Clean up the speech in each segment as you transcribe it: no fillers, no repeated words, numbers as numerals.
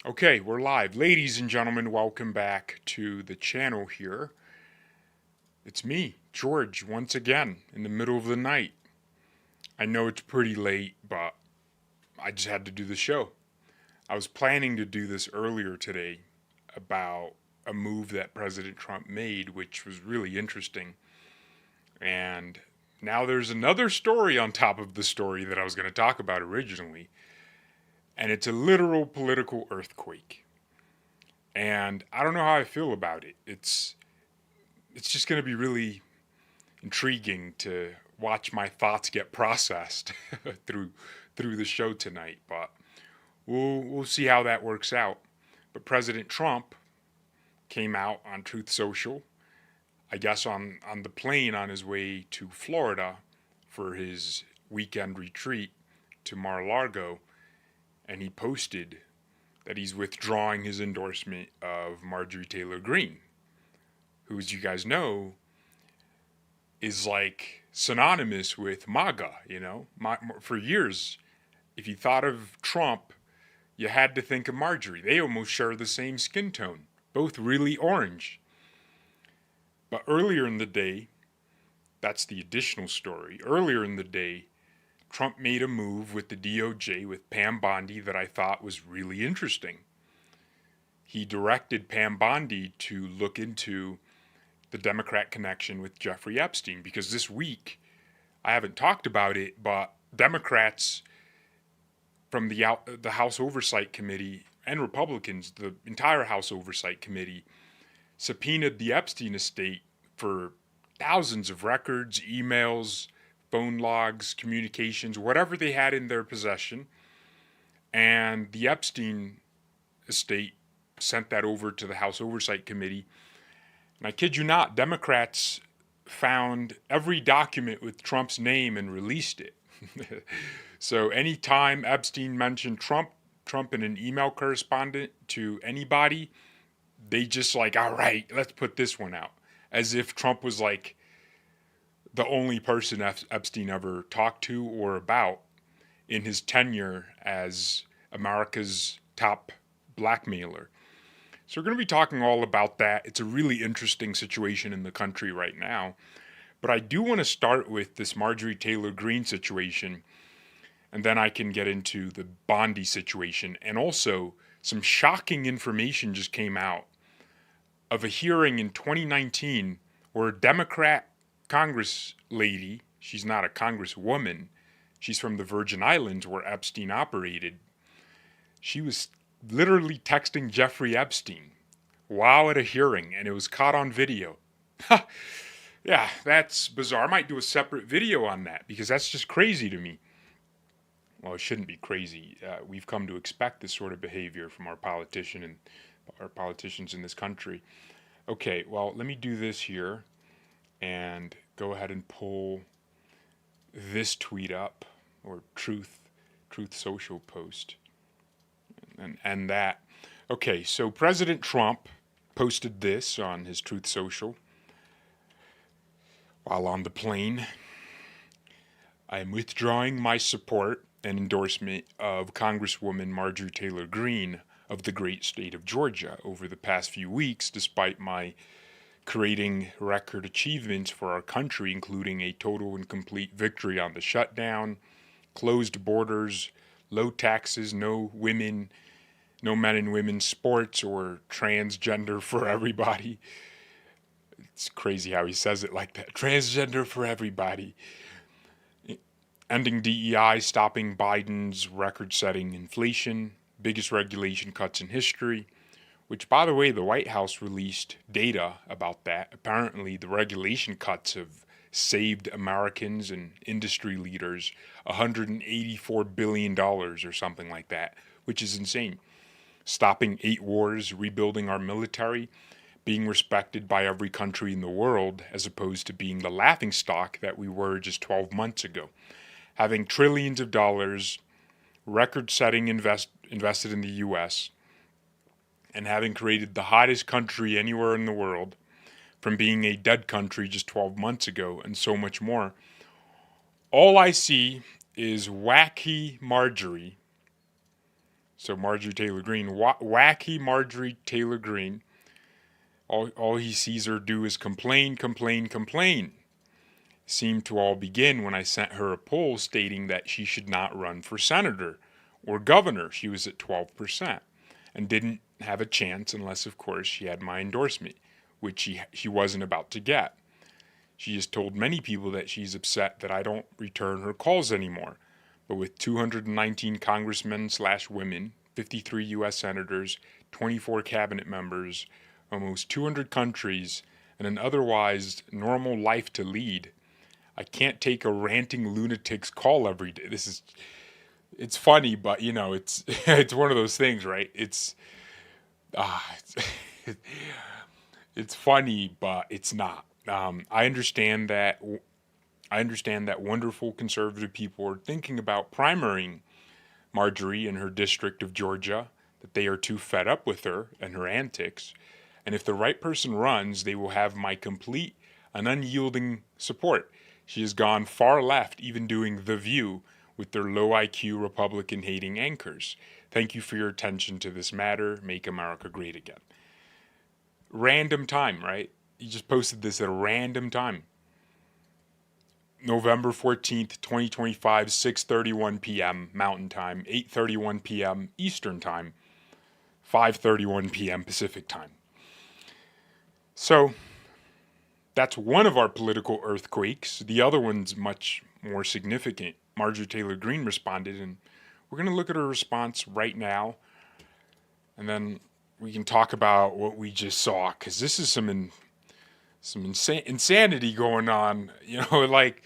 Okay, we're live. Ladies and gentlemen, welcome back to the channel here. It's me, George, once again, in the middle of the night. I know it's pretty late, but I just had to do the show. I was planning to do this earlier today about a move that President Trump made, which was really interesting. And now there's another story on top of the story that I was going to talk about originally. And it's a literal political earthquake. And I don't know how I feel about it. It's just going to be really intriguing to watch my thoughts get processed through the show tonight. But we'll see how that works out. But President Trump came out on Truth Social, I guess on the plane on his way to Florida for his weekend retreat to Mar-a-Lago, and he posted that he's withdrawing his endorsement of Marjorie Taylor Greene, who, as you guys know, is like synonymous with MAGA, For years, if you thought of Trump, you had to think of Marjorie. They almost share the same skin tone, both really orange. But earlier in the day, that's the additional story. Earlier in the day, Trump made a move with the DOJ with Pam Bondi that I thought was really interesting. He directed Pam Bondi to look into the Democrat connection with Jeffrey Epstein, because this week, I haven't talked about it, but Democrats from the House Oversight Committee and Republicans, the entire House Oversight Committee, subpoenaed the Epstein estate for thousands of records, emails, phone logs, communications, whatever they had in their possession. And the Epstein estate sent that over to the House Oversight Committee. And I kid you not, Democrats found every document with Trump's name and released it. So anytime Epstein mentioned Trump in an email correspondence to anybody, they just like, all right, let's put this one out. As if Trump was like the only person Epstein ever talked to or about in his tenure as America's top blackmailer. So we're going to be talking all about that. It's a really interesting situation in the country right now. But I do want to start with this Marjorie Taylor Greene situation, and then I can get into the Bondi situation. And also, some shocking information just came out of a hearing in 2019 where a Democrat Congress lady, she's not a congresswoman, she's from the Virgin Islands where Epstein operated, she was literally texting Jeffrey Epstein while at a hearing, and it was caught on video. Yeah, that's bizarre. I might do a separate video on that because that's just crazy to me. Well, it shouldn't be crazy. We've come to expect this sort of behavior from our politicians in this country. Okay, well, let me do this here and go ahead and pull this tweet up, or Truth Social post, and that. Okay, so President Trump posted this on his Truth Social while on the plane. I am withdrawing my support and endorsement of Congresswoman Marjorie Taylor Greene of the great state of Georgia over the past few weeks, despite my creating record achievements for our country, including a total and complete victory on the shutdown, closed borders, low taxes, no men and women sports, or transgender for everybody. It's crazy how he says it like that. Transgender for everybody. Ending DEI, stopping Biden's record-setting inflation, biggest regulation cuts in history, which, by the way, the White House released data about that. Apparently, the regulation cuts have saved Americans and industry leaders $184 billion or something like that, which is insane. Stopping 8 wars, rebuilding our military, being respected by every country in the world, as opposed to being the laughingstock that we were just 12 months ago. Having trillions of dollars, record-setting invested in the U.S., and having created the hottest country anywhere in the world from being a dead country just 12 months ago, and so much more. All I see is wacky Marjorie So Marjorie Taylor Greene, wacky Marjorie Taylor Greene, all he sees her do is complain, complain, complain. Seemed to all begin when I sent her a poll stating that she should not run for senator or governor. She was at 12% and didn't have a chance unless, of course, she had my endorsement, which she wasn't about to get. She has told many people that she's upset that I don't return her calls anymore. But with 219 congressmen/women, 53 U.S. senators, 24 cabinet members, almost 200 countries, and an otherwise normal life to lead, I can't take a ranting lunatic's call every day. It's funny, but it's it's one of those things, right? It's funny, but it's not. I understand that wonderful conservative people are thinking about primarying Marjorie in her district of Georgia, that they are too fed up with her and her antics, and if the right person runs, they will have my complete and unyielding support. She has gone far left, even doing The View with their low IQ Republican-hating anchors. Thank you for your attention to this matter. Make America great again. Random time, right? You just posted this at a random time. November 14th, 2025, 6:31 p.m. Mountain Time, 8:31 p.m. Eastern Time, 5:31 p.m. Pacific Time. So that's one of our political earthquakes. The other one's much more significant. Marjorie Taylor Greene responded, and we're going to look at her response right now, and then we can talk about what we just saw, because this is some insanity going on, like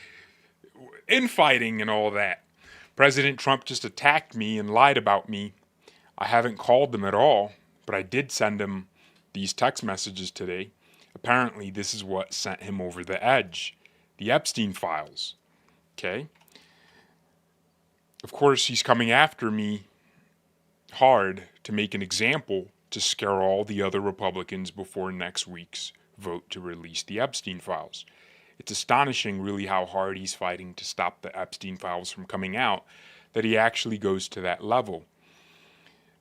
infighting and all that. President Trump just attacked me and lied about me. I haven't called them at all, but I did send him these text messages today. Apparently, this is what sent him over the edge. The Epstein files. Okay? Of course, he's coming after me hard to make an example to scare all the other Republicans before next week's vote to release the Epstein files. It's astonishing, really, how hard he's fighting to stop the Epstein files from coming out, that he actually goes to that level.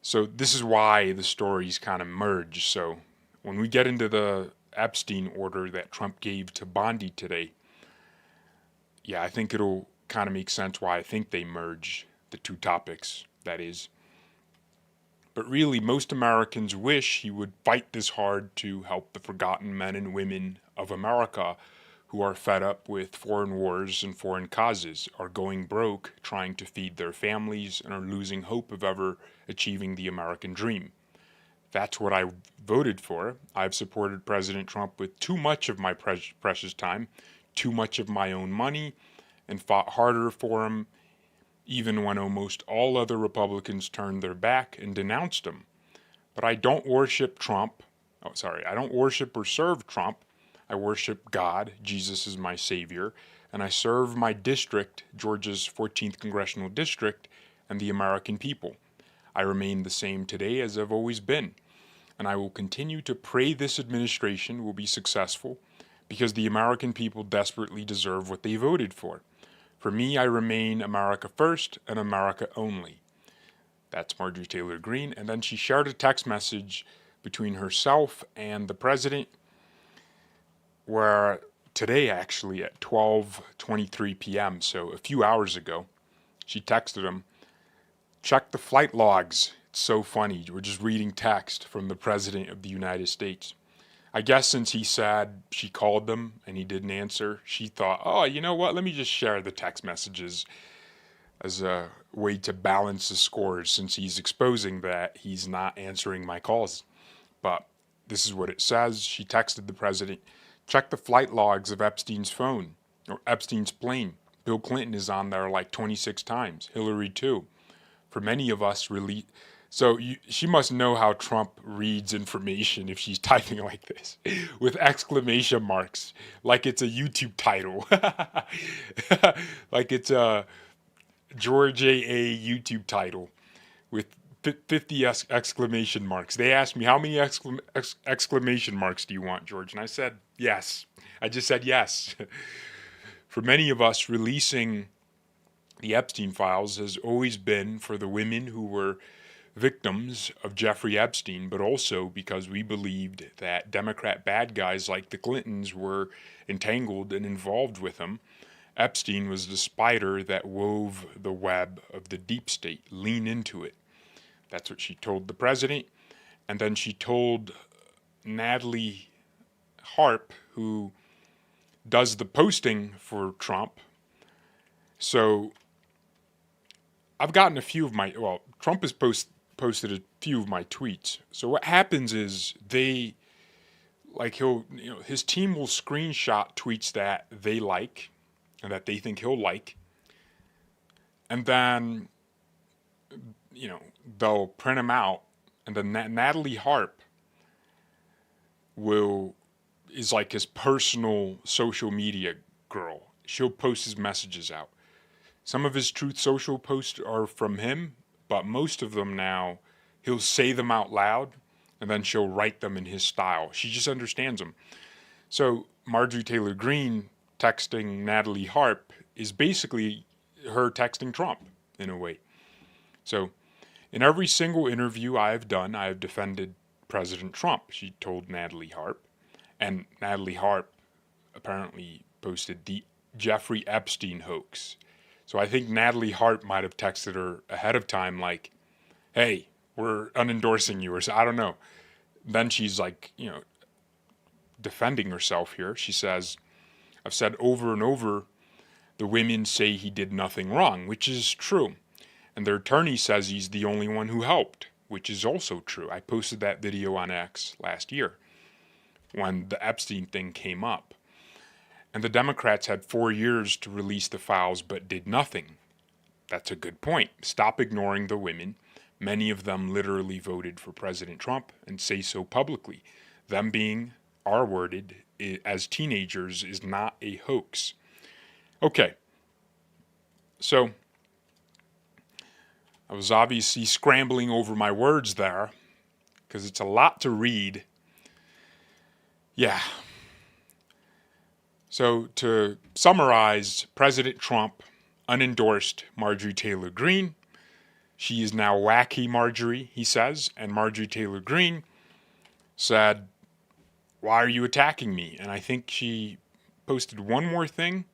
So this is why the stories kind of merge. So when we get into the Epstein order that Trump gave to Bondi today, yeah, I think it'll kind of make sense why I think they merge the two topics, that is. But really, most Americans wish he would fight this hard to help the forgotten men and women of America who are fed up with foreign wars and foreign causes, are going broke trying to feed their families, and are losing hope of ever achieving the American dream. That's what I voted for. I've supported President Trump with too much of my precious time, too much of my own money, and fought harder for him even when almost all other Republicans turned their back and denounced him. But I don't worship Trump. I don't worship or serve Trump. I worship God. Jesus is my Savior. And I serve my district, Georgia's 14th Congressional District, and the American people. I remain the same today as I've always been. And I will continue to pray this administration will be successful, because the American people desperately deserve what they voted for. For me, I remain America first and America only. That's Marjorie Taylor Greene. And then she shared a text message between herself and the president, where today, actually, at 12:23 p.m., so a few hours ago, she texted him, "Check the flight logs." It's so funny. We're just reading text from the President of the United States. I guess since he said she called them and he didn't answer, she thought, oh, you know what? Let me just share the text messages as a way to balance the scores, since he's exposing that he's not answering my calls. But this is what it says. She texted the president, "Check the flight logs of Epstein's phone, or Epstein's plane. Bill Clinton is on there like 26 times. Hillary too. For many of us, she must know how Trump reads information if she's typing like this, with exclamation marks, like it's a YouTube title, like it's a George A. YouTube title with 50 exclamation marks. They asked me, how many exclamation marks do you want, George? And I said, yes. I just said yes. For many of us, releasing the Epstein files has always been for the women who were victims of Jeffrey Epstein, but also because we believed that Democrat bad guys like the Clintons were entangled and involved with him. Epstein was the spider that wove the web of the deep state. Lean into it. That's what she told the president. And then she told Natalie Harp, who does the posting for Trump. So I've gotten a few of my, well, Trump has posted a few of my tweets. So what happens is they, like his team will screenshot tweets that they like and that they think he'll like. And then, they'll print them out. And then Natalie Harp is like his personal social media girl. She'll post his messages out. Some of his Truth Social posts are from him, but most of them now, he'll say them out loud, and then she'll write them in his style. She just understands them. So Marjorie Taylor Greene texting Natalie Harp is basically her texting Trump, in a way. So in every single interview I have done, I have defended President Trump, she told Natalie Harp. And Natalie Harp apparently posted the Jeffrey Epstein hoax. So I think Natalie Harp might have texted her ahead of time like, hey, we're unendorsing you, or so, I don't know. Then she's like, defending herself here. She says, I've said over and over, the women say he did nothing wrong, which is true. And their attorney says he's the only one who helped, which is also true. I posted that video on X last year when the Epstein thing came up. And the Democrats had 4 years to release the files but did nothing. That's a good point. Stop ignoring the women. Many of them literally voted for President Trump and say so publicly. Them being R-worded as teenagers is not a hoax. Okay. So I was obviously scrambling over my words there because it's a lot to read. Yeah. So to summarize, President Trump unendorsed Marjorie Taylor Greene. She is now wacky Marjorie, he says. And Marjorie Taylor Greene said, why are you attacking me? And I think she posted one more thing.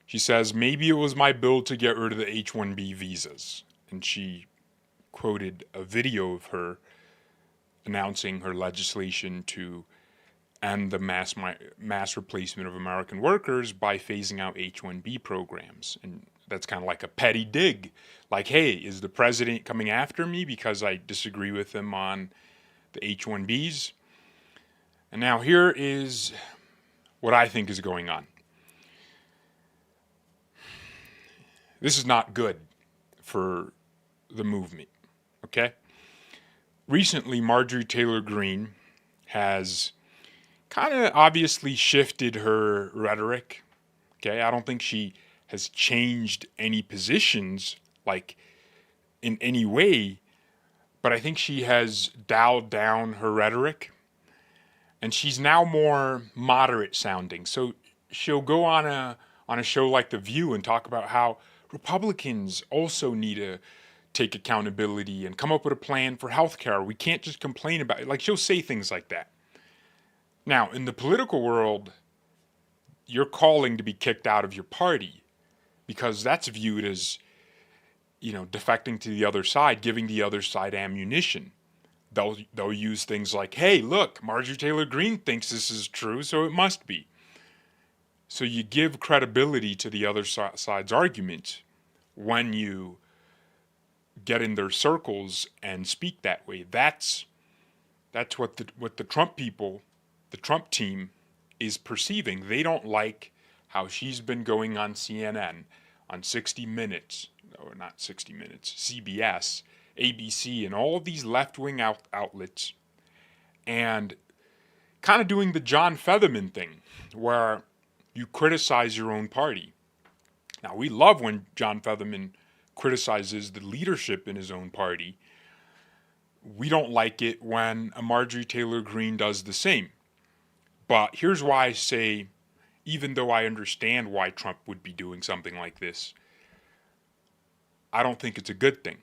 She says, maybe it was my bill to get rid of the H-1B visas. And she quoted a video of her announcing her legislation to end the mass replacement of American workers by phasing out H-1B programs. And that's kind of like a petty dig. Like, hey, is the president coming after me because I disagree with him on the H-1Bs? And now here is what I think is going on. This is not good for the movement, okay? Recently, Marjorie Taylor Greene has kind of obviously shifted her rhetoric, okay? I don't think she has changed any positions, like, in any way, but I think she has dialed down her rhetoric, and she's now more moderate sounding. So she'll go on a show like The View and talk about how Republicans also need to take accountability and come up with a plan for healthcare. We can't just complain about it. Like, she'll say things like that. Now, in the political world, you're calling to be kicked out of your party because that's viewed as, defecting to the other side, giving the other side ammunition. They'll use things like, hey, look, Marjorie Taylor Greene thinks this is true, so it must be. So you give credibility to the other side's argument when you get in their circles and speak that way. That's what the Trump people, the Trump team, is perceiving. They don't like how she's been going on CNN, on 60 Minutes, or not 60 Minutes, CBS, ABC, and all of these left-wing outlets, and kind of doing the John Fetterman thing, where you criticize your own party. Now, we love when John Fetterman criticizes the leadership in his own party. We don't like it when a Marjorie Taylor Greene does the same. But here's why I say, even though I understand why Trump would be doing something like this, I don't think it's a good thing.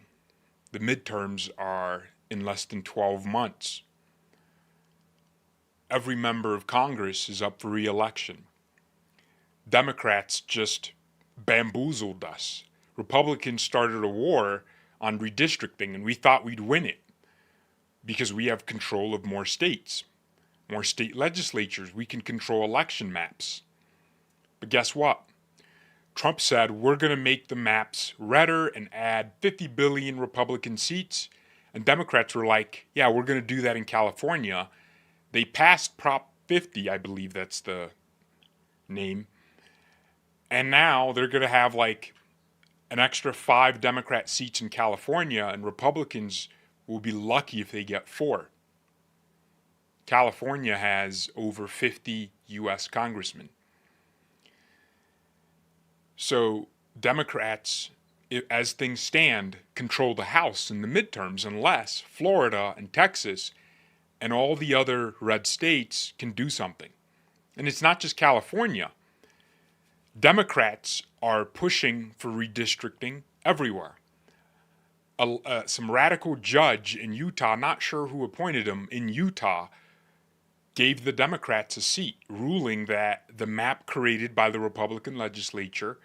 The midterms are in less than 12 months. Every member of Congress is up for re-election. Democrats just bamboozled us. Republicans started a war on redistricting, and we thought we'd win it because we have control of more states, more state legislatures. We can control election maps. But guess what? Trump said we're going to make the maps redder and add 50 billion Republican seats. And Democrats were like, yeah, we're going to do that in California. They passed Prop 50, I believe that's the name. And now they're going to have like an extra 5 Democrat seats in California, and Republicans will be lucky if they get 4. California has over 50 U.S. congressmen. So Democrats, as things stand, control the House in the midterms unless Florida and Texas and all the other red states can do something. And it's not just California. Democrats are pushing for redistricting everywhere. Some radical judge in Utah, not sure who appointed him, in Utah, gave the Democrats a seat, ruling that the map created by the Republican legislature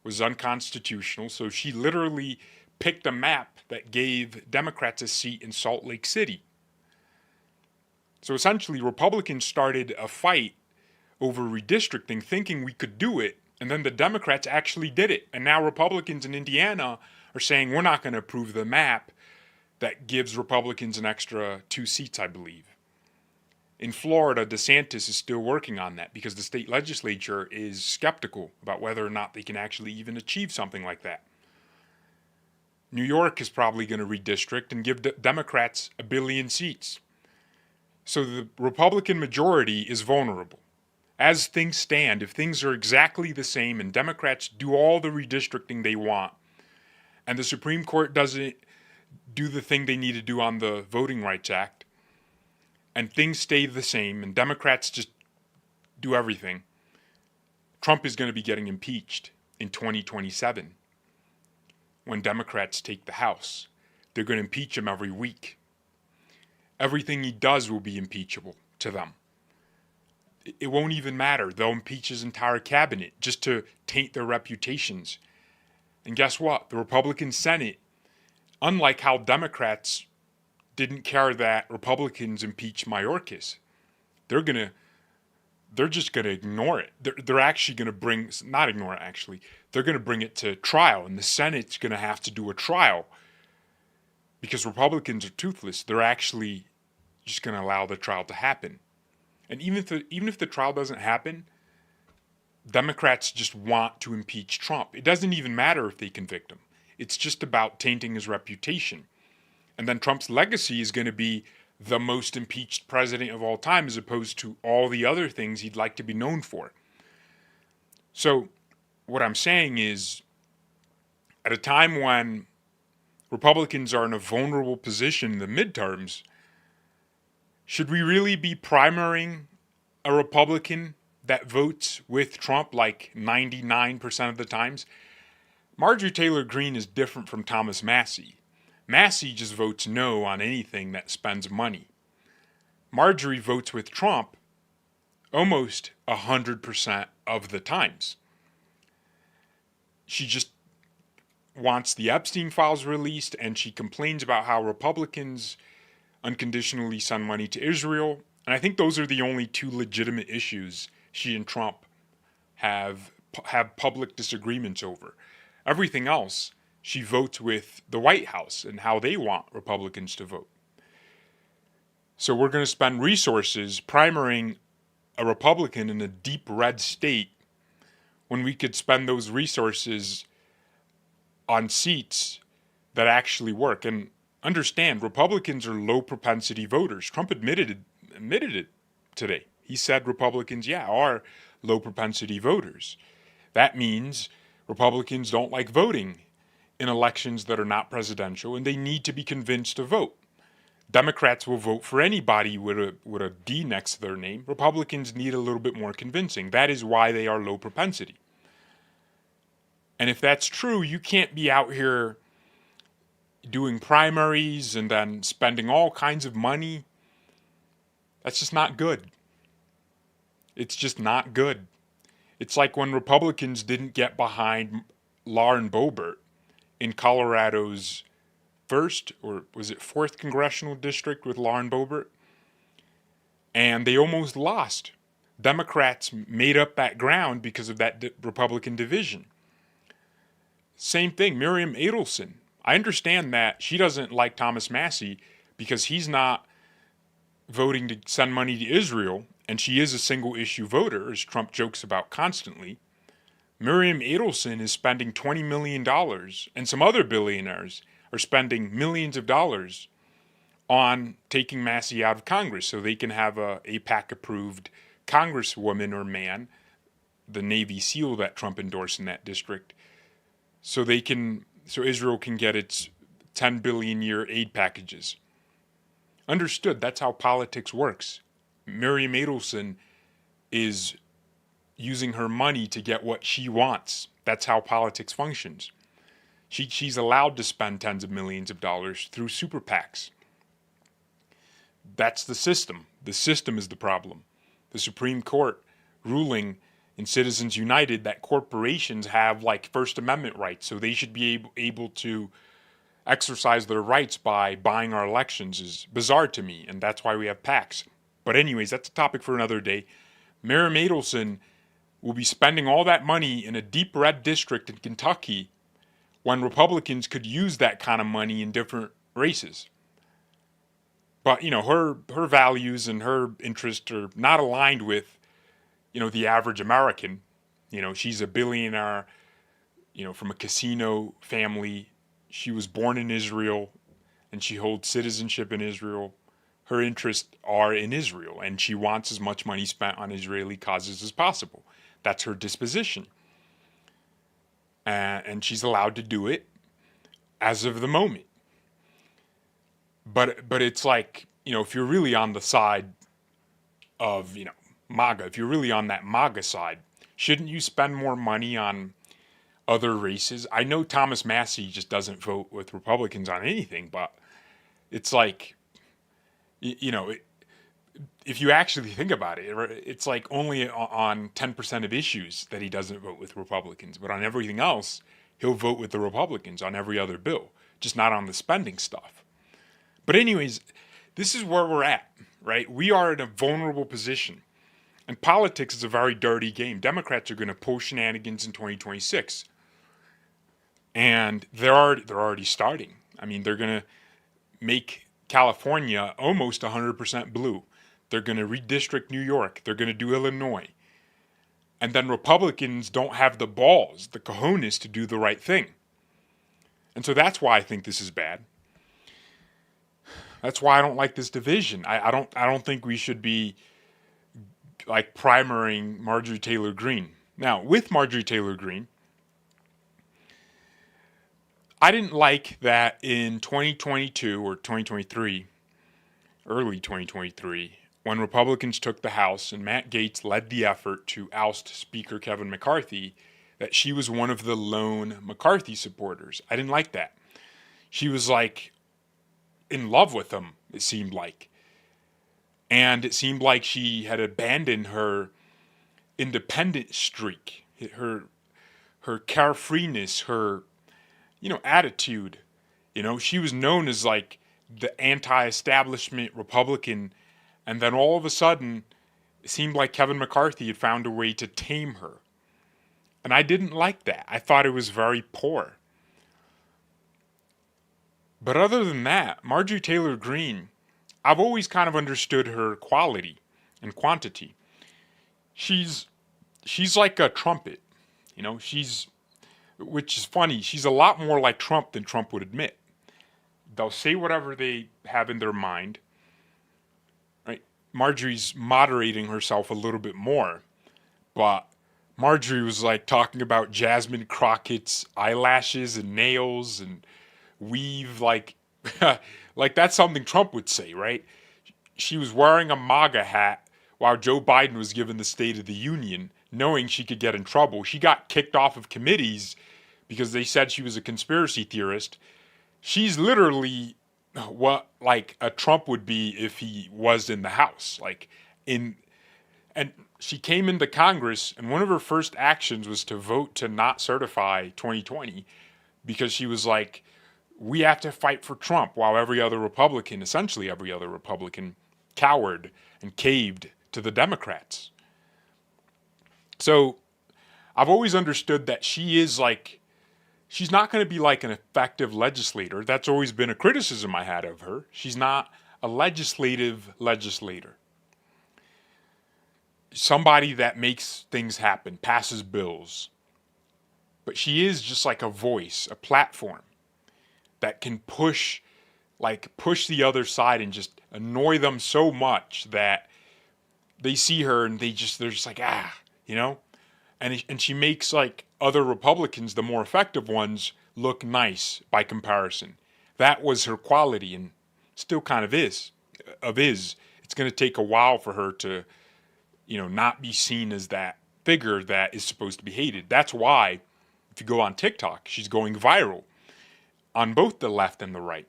was unconstitutional. So she literally picked a map that gave Democrats a seat in Salt Lake City. So essentially, Republicans started a fight over redistricting, thinking we could do it, and then the Democrats actually did it. And now Republicans in Indiana are saying we're not going to approve the map that gives Republicans an extra 2 seats, I believe. In Florida, DeSantis is still working on that because the state legislature is skeptical about whether or not they can actually even achieve something like that. New York is probably going to redistrict and give Democrats 1 billion seats. So the Republican majority is vulnerable. As things stand, if things are exactly the same and Democrats do all the redistricting they want, and the Supreme Court doesn't do the thing they need to do on the Voting Rights Act, and things stay the same, and Democrats just do everything, Trump is going to be getting impeached in 2027 when Democrats take the House. They're going to impeach him every week. Everything he does will be impeachable to them. It won't even matter. They'll impeach his entire cabinet just to taint their reputations. And guess what? The Republican Senate, unlike how Democrats didn't care that Republicans impeached Mayorkas, they're just gonna ignore it. They're actually gonna not ignore it actually. They're gonna bring it to trial, and the Senate's gonna have to do a trial because Republicans are toothless. They're actually just gonna allow the trial to happen. And even if the trial doesn't happen, Democrats just want to impeach Trump. It doesn't even matter if they convict him. It's just about tainting his reputation. And then Trump's legacy is going to be the most impeached president of all time, as opposed to all the other things he'd like to be known for. So what I'm saying is, at a time when Republicans are in a vulnerable position in the midterms, should we really be primarying a Republican that votes with Trump like 99% of the times? Marjorie Taylor Greene is different from Thomas Massie. Massie just votes no on anything that spends money. Marjorie votes with Trump almost 100% of the times. She just wants the Epstein files released, and she complains about how Republicans unconditionally send money to Israel. And I think those are the only 2 legitimate issues she and Trump have public disagreements over. Everything else, she votes with the White House and how they want Republicans to vote. So we're going to spend resources primarying a Republican in a deep red state when we could spend those resources on seats that actually work. And understand, Republicans are low propensity voters. Trump admitted it today. He said Republicans, are low propensity voters. That means Republicans don't like voting in elections that are not presidential, and they need to be convinced to vote. Democrats will vote for anybody with a D next to their name. Republicans need a little bit more convincing. That is why they are low propensity. And if that's true, you can't be out here doing primaries and then spending all kinds of money. That's just not good. It's just not good. It's like when Republicans didn't get behind Lauren Boebert in Colorado's first, or was it fourth congressional district with Lauren Boebert? And they almost lost. Democrats made up that ground because of that Republican division. Same thing, Miriam Adelson. I understand that she doesn't like Thomas Massie because he's not voting to send money to Israel, and she is a single issue voter, as Trump jokes about constantly. Miriam Adelson is spending $20 million, and some other billionaires are spending millions of dollars on taking Massie out of Congress so they can have a AIPAC-approved congresswoman or man, the Navy SEAL that Trump endorsed in that district, so Israel can get its 10 billion year aid packages. Understood, that's how politics works. Miriam Adelson is using her money to get what she wants. That's how politics functions. She's allowed to spend tens of millions of dollars through super PACs. That's the system. The system is the problem. The Supreme Court ruling in Citizens United that corporations have like First Amendment rights, so they should be able to exercise their rights by buying our elections is bizarre to me, and that's why we have PACs. But anyways, that's a topic for another day. Miriam Adelson will be spending all that money in a deep red district in Kentucky when Republicans could use that kind of money in different races. But, her values and her interests are not aligned with, the average American. She's a billionaire, from a casino family. She was born in Israel and she holds citizenship in Israel. Her interests are in Israel and she wants as much money spent on Israeli causes as possible. That's her disposition. And she's allowed to do it as of the moment. But it's like, if you're really on the side of, MAGA, if you're really on that MAGA side, shouldn't you spend more money on other races? I know Thomas Massie just doesn't vote with Republicans on anything, but it's like, if you actually think about it, it's like only on 10% of issues that he doesn't vote with Republicans, but on everything else, he'll vote with the Republicans on every other bill, just not on the spending stuff. But anyways, this is where we're at, right? We are in a vulnerable position. And politics is a very dirty game. Democrats are going to pull shenanigans in 2026. And they're already starting. I mean, they're going to make California almost 100% blue. They're going to redistrict New York. They're going to do Illinois. And then Republicans don't have the balls, the cojones to do the right thing. And so that's why I think this is bad. That's why I don't like this division. I don't think we should be like primarying Marjorie Taylor Greene. Now, with Marjorie Taylor Greene, I didn't like that in 2022 or 2023, early 2023, when Republicans took the House and Matt Gaetz led the effort to oust Speaker Kevin McCarthy, that she was one of the lone McCarthy supporters. I didn't like that. She was like in love with him, it seemed like. And it seemed like she had abandoned her independent streak, her carefreeness, her, attitude. She was known as like the anti-establishment Republican, and then all of a sudden, it seemed like Kevin McCarthy had found a way to tame her. And I didn't like that. I thought it was very poor. But other than that, Marjorie Taylor Greene, I've always kind of understood her quality and quantity. She's like a trumpet, which is funny. She's a lot more like Trump than Trump would admit. They'll say whatever they have in their mind. Right? Marjorie's moderating herself a little bit more, but Marjorie was like talking about Jasmine Crockett's eyelashes and nails and weave, like like that's something Trump would say, right? She was wearing a MAGA hat while Joe Biden was given the State of the Union, knowing she could get in trouble. She got kicked off of committees because they said she was a conspiracy theorist. She's literally what like a Trump would be if he was in the House. Like in and she came into Congress, and one of her first actions was to vote to not certify 2020 because she was like, we have to fight for Trump, while every other Republican, essentially every other Republican, cowered and caved to the Democrats. So I've always understood that she is like, she's not going to be like an effective legislator. That's always been a criticism I had of her. She's not a legislative legislator. Somebody that makes things happen, passes bills. But she is just like a voice, a platform that can push the other side and just annoy them so much that they see her and they're just like, you know? And she makes like other Republicans, the more effective ones, look nice by comparison. That was her quality and still kind of is. It's going to take a while for her to, not be seen as that figure that is supposed to be hated. That's why, if you go on TikTok, she's going viral on both the left and the right.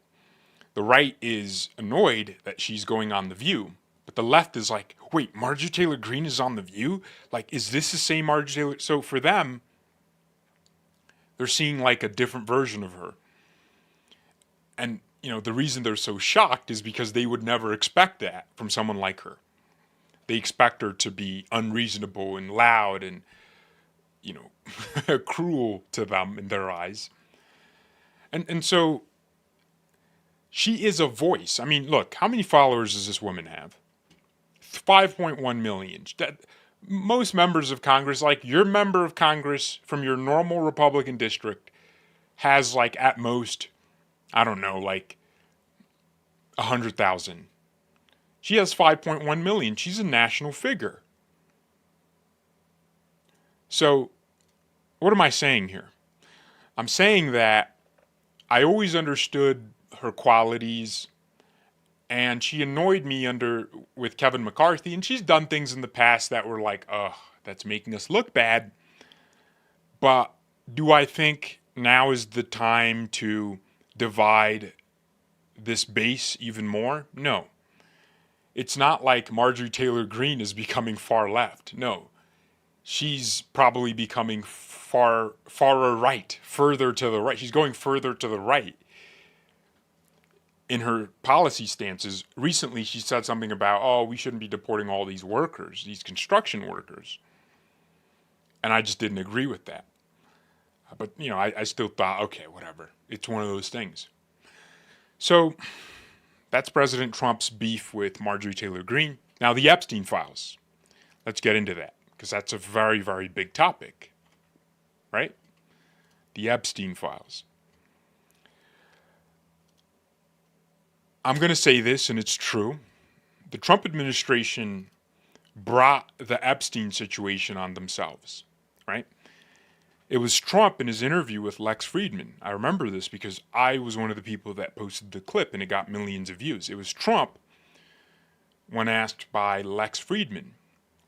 The right is annoyed that she's going on The View, but the left is like, wait, Marjorie Taylor Greene is on The View? Like, is this the same Marjorie Taylor? So for them, they're seeing like a different version of her. And, the reason they're so shocked is because they would never expect that from someone like her. They expect her to be unreasonable and loud and, cruel to them in their eyes. And so she is a voice. I mean, look, how many followers does this woman have? 5.1 million. Most members of Congress, like your member of Congress from your normal Republican district, has like at most, I don't know, like 100,000. She has 5.1 million. She's a national figure. So, what am I saying here? I'm saying that I always understood her qualities, and she annoyed me with Kevin McCarthy, and she's done things in the past that were like, ugh, that's making us look bad. But do I think now is the time to divide this base even more? No. It's not like Marjorie Taylor Greene is becoming far left. No. She's probably becoming far right, further to the right. She's going further to the right in her policy stances. Recently, she said something about, we shouldn't be deporting all these workers, these construction workers. And I just didn't agree with that. But, I still thought, okay, whatever. It's one of those things. So that's President Trump's beef with Marjorie Taylor Greene. Now, the Epstein files. Let's get into that, because that's a very, very big topic, right? The Epstein files. I'm going to say this, and it's true. The Trump administration brought the Epstein situation on themselves, right? It was Trump in his interview with Lex Fridman. I remember this because I was one of the people that posted the clip, and it got millions of views. It was Trump when asked by Lex Fridman,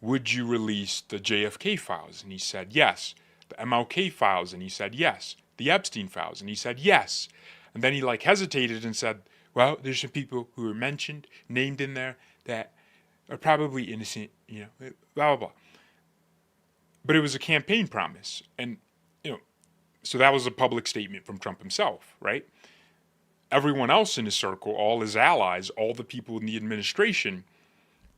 would you release the JFK files? And he said yes. The MLK files? And he said yes. The Epstein files? And he said yes. And then he hesitated and said, well, there's some people who were named in there that are probably innocent, blah, blah, blah. But it was a campaign promise. And, so that was a public statement from Trump himself, right? Everyone else in his circle, all his allies, all the people in the administration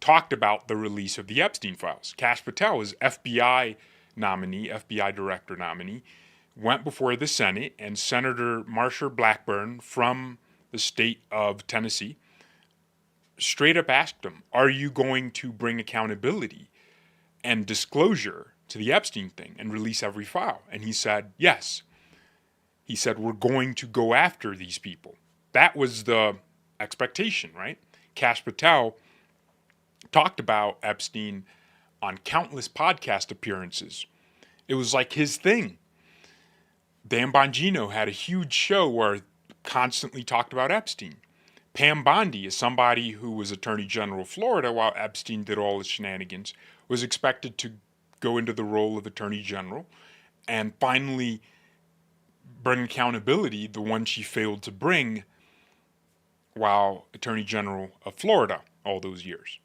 talked about the release of the Epstein files. Kash Patel, his FBI director nominee, went before the Senate, and Senator Marsha Blackburn from the state of Tennessee straight up asked him, are you going to bring accountability and disclosure to the Epstein thing and release every file? And he said, yes. He said, we're going to go after these people. That was the expectation, right? Kash Patel talked about Epstein on countless podcast appearances. It was like his thing. Dan Bongino had a huge show where constantly talked about Epstein. Pam Bondi is somebody who was Attorney General of Florida while Epstein did all his shenanigans, was expected to go into the role of Attorney General and finally bring accountability, the one she failed to bring while Attorney General of Florida all those years.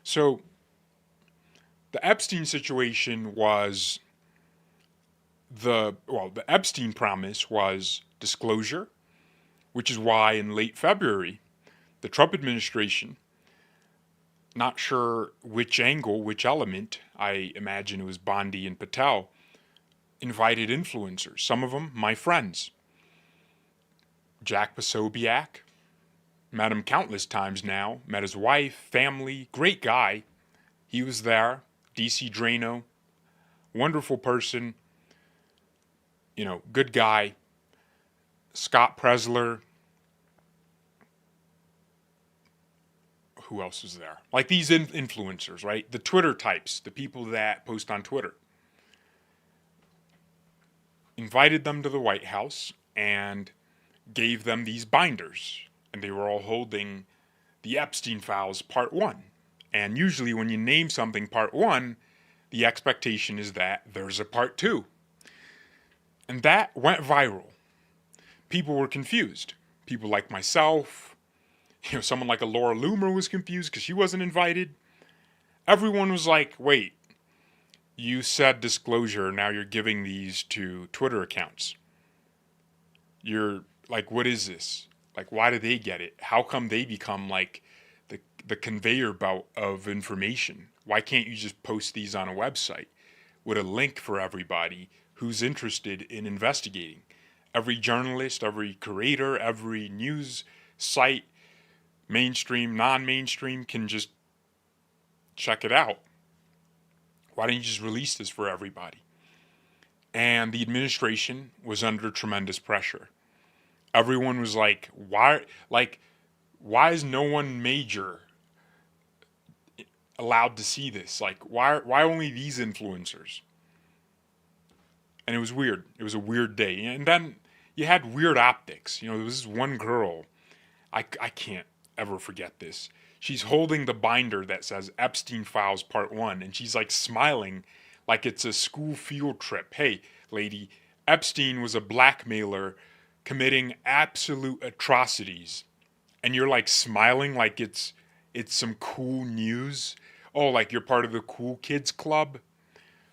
So the Epstein situation was the Epstein promise was disclosure, which is why in late February, the Trump administration, not sure which angle, which element, I imagine it was Bondi and Patel, invited influencers, some of them my friends. Jack Posobiec, met him countless times now, met his wife, family, great guy. He was there. DC Drano, wonderful person, good guy. Scott Presler. Who else is there? Like these influencers, right? The Twitter types, the people that post on Twitter. Invited them to the White House and gave them these binders. And they were all holding the Epstein Files Part 1. And usually when you name something Part 1, the expectation is that there's a Part 2. And that went viral. People were confused. People like myself, someone like a Laura Loomer was confused because she wasn't invited. Everyone was like, wait, you said disclosure, now you're giving these to Twitter accounts. You're like, what is this? Like, why do they get it? How come they become like the conveyor belt of information? Why can't you just post these on a website with a link for everybody who's interested in investigating? Every journalist, every creator, every news site, mainstream, non-mainstream, can just check it out. Why didn't you just release this for everybody? And the administration was under tremendous pressure. Everyone was like, why is no one major allowed to see this? Like, why only these influencers? And it was weird. It was a weird day. And then you had weird optics. There was this one girl, I can't ever forget this. She's holding the binder that says Epstein Files Part 1, and she's like smiling like it's a school field trip. Hey, lady, Epstein was a blackmailer committing absolute atrocities. And you're like smiling like it's some cool news. Oh, like you're part of the cool kids club.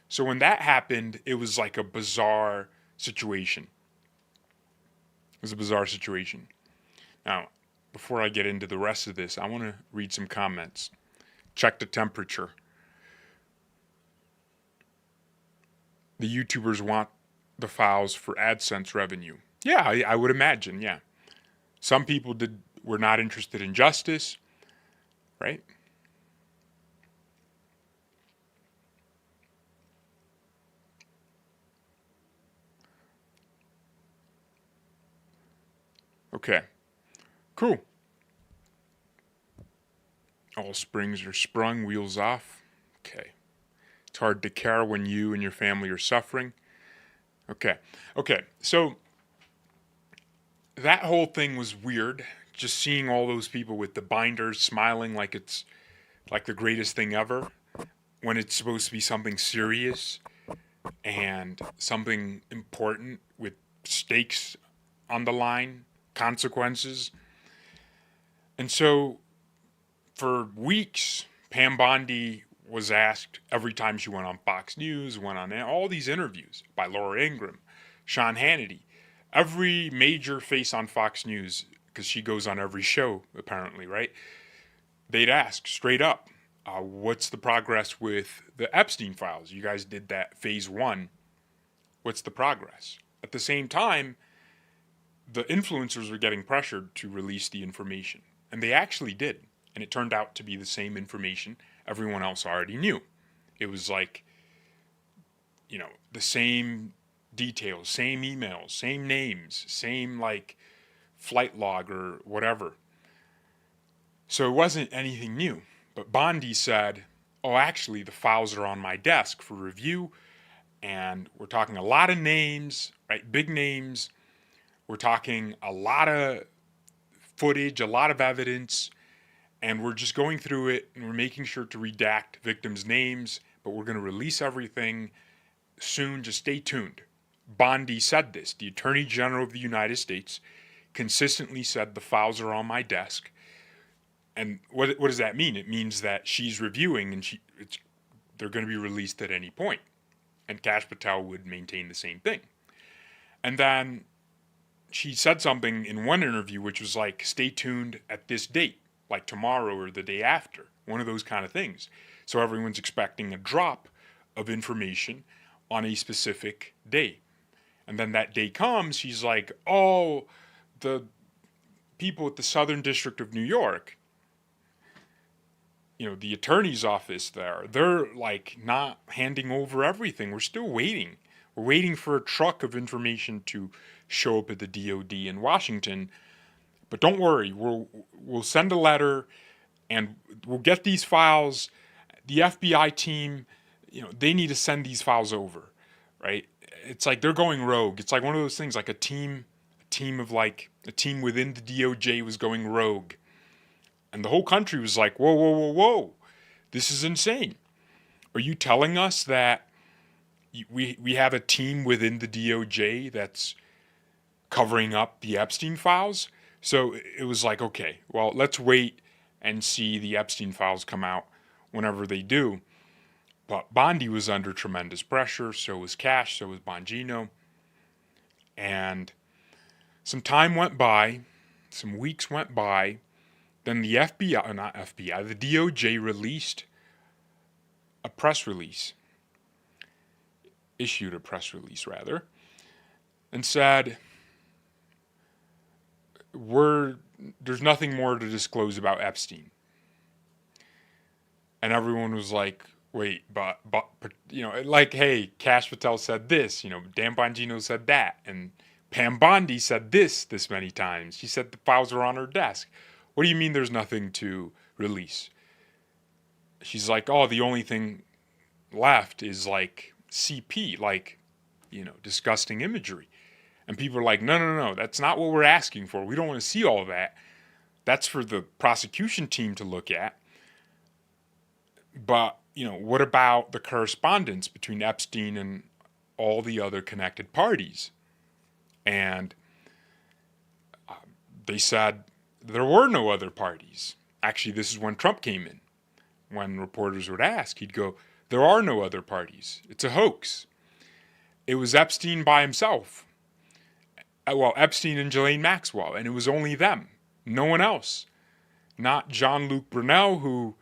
So when that happened, it was like a bizarre situation. It was a bizarre situation. Now, before I get into the rest of this, I want to read some comments. Check the temperature. The YouTubers want the files for AdSense revenue. Yeah, I would imagine, yeah. Some people were not interested in justice, right? Okay, cool. All springs are sprung, wheels off. Okay. It's hard to care when you and your family are suffering. Okay, so that whole thing was weird. Just seeing all those people with the binders smiling like it's like the greatest thing ever when it's supposed to be something serious and something important with stakes on the line, consequences. And so for weeks, Pam Bondi was asked every time she went on Fox News, went on all these interviews by Laura Ingraham, Sean Hannity, every major face on Fox News, because she goes on every show apparently, right? They'd ask straight up, what's the progress with the Epstein files? You guys did that phase 1. What's the progress? At the same time, the influencers were getting pressured to release the information. And they actually did. And it turned out to be the same information everyone else already knew. It was like, the same details, same emails, same names, same like flight log or whatever. So it wasn't anything new. But Bondi said, oh, actually, the files are on my desk for review. And we're talking a lot of names, right? Big names. We're talking a lot of footage, a lot of evidence. And we're just going through it and we're making sure to redact victims' names. But we're going to release everything soon. Just stay tuned. Bondi said this. The Attorney General of the United States consistently said the files are on my desk. And what does that mean? It means that she's reviewing and they're going to be released at any point. And Kash Patel would maintain the same thing. And then she said something in one interview which was like, stay tuned at this date, like tomorrow or the day after, one of those kind of things. So everyone's expecting a drop of information on a specific day. And then that day comes, she's like, oh, the people at the Southern District of New York, the attorney's office there, they're like not handing over everything. We're still waiting. We're waiting for a truck of information to show up at the DOD in Washington. But don't worry, we'll send a letter and we'll get these files. The FBI team, they need to send these files over, right? It's like they're going rogue. It's like one of those things, like a team within the DOJ was going rogue. And the whole country was like, whoa, whoa, whoa, whoa. This is insane. Are you telling us that we have a team within the DOJ that's covering up the Epstein files? So it was like, okay, well, let's wait and see the Epstein files come out whenever they do. But Bondi was under tremendous pressure, so was Kash, so was Bongino. And some time went by, some weeks went by, then the the DOJ issued a press release rather, and said, there's nothing more to disclose about Epstein. And everyone was like, wait, but like, hey, Kash Patel said this, Dan Bongino said that, and Pam Bondi said this many times. She said the files are on her desk. What do you mean there's nothing to release? She's like, oh, the only thing left is like CP, like, disgusting imagery. And people are like, no, that's not what we're asking for. We don't want to see all of that. That's for the prosecution team to look at. But, what about the correspondence between Epstein and all the other connected parties? And they said there were no other parties. Actually, this is when Trump came in. When reporters would ask, he'd go, there are no other parties. It's a hoax. It was Epstein by himself. Well, Epstein and Ghislaine Maxwell, and it was only them. No one else. Not Jean-Luc Brunel, who,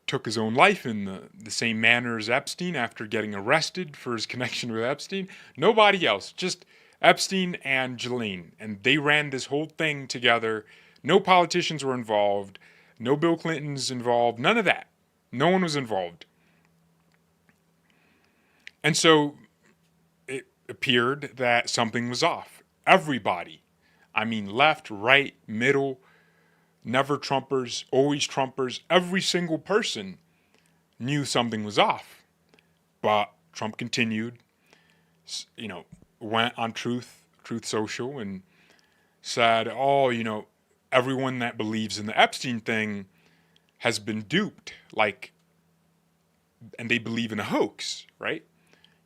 took his own life in the same manner as Epstein after getting arrested for his connection with Epstein. Nobody else. Just Epstein and Ghislaine. And they ran this whole thing together. No politicians were involved. No Bill Clintons involved. None of that. No one was involved. And so it appeared that something was off. Everybody. I mean, left, right, middle, never Trumpers, always Trumpers. Every single person knew something was off. But Trump continued, went on Truth Social and said, oh, everyone that believes in the Epstein thing has been duped, and they believe in a hoax, right?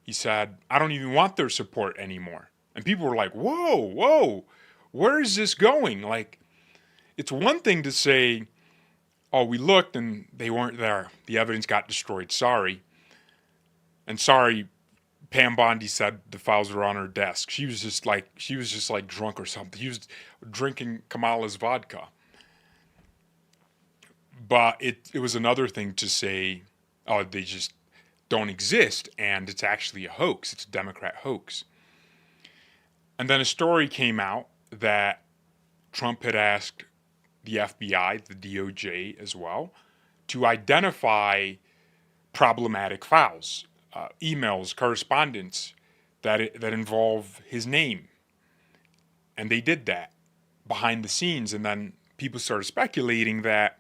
He said, I don't even want their support anymore. And people were like, whoa, where is this going? Like, it's one thing to say, oh, we looked and they weren't there. The evidence got destroyed. Sorry. And sorry, Pam Bondi said the files were on her desk. She was just like drunk or something. She was drinking Kamala's vodka. But it was another thing to say, oh, they just don't exist, and it's actually a hoax. It's a Democrat hoax. And then a story came out that Trump had asked the FBI, the DOJ as well, to identify problematic files, emails, correspondence that involve his name. And they did that behind the scenes, and then people started speculating that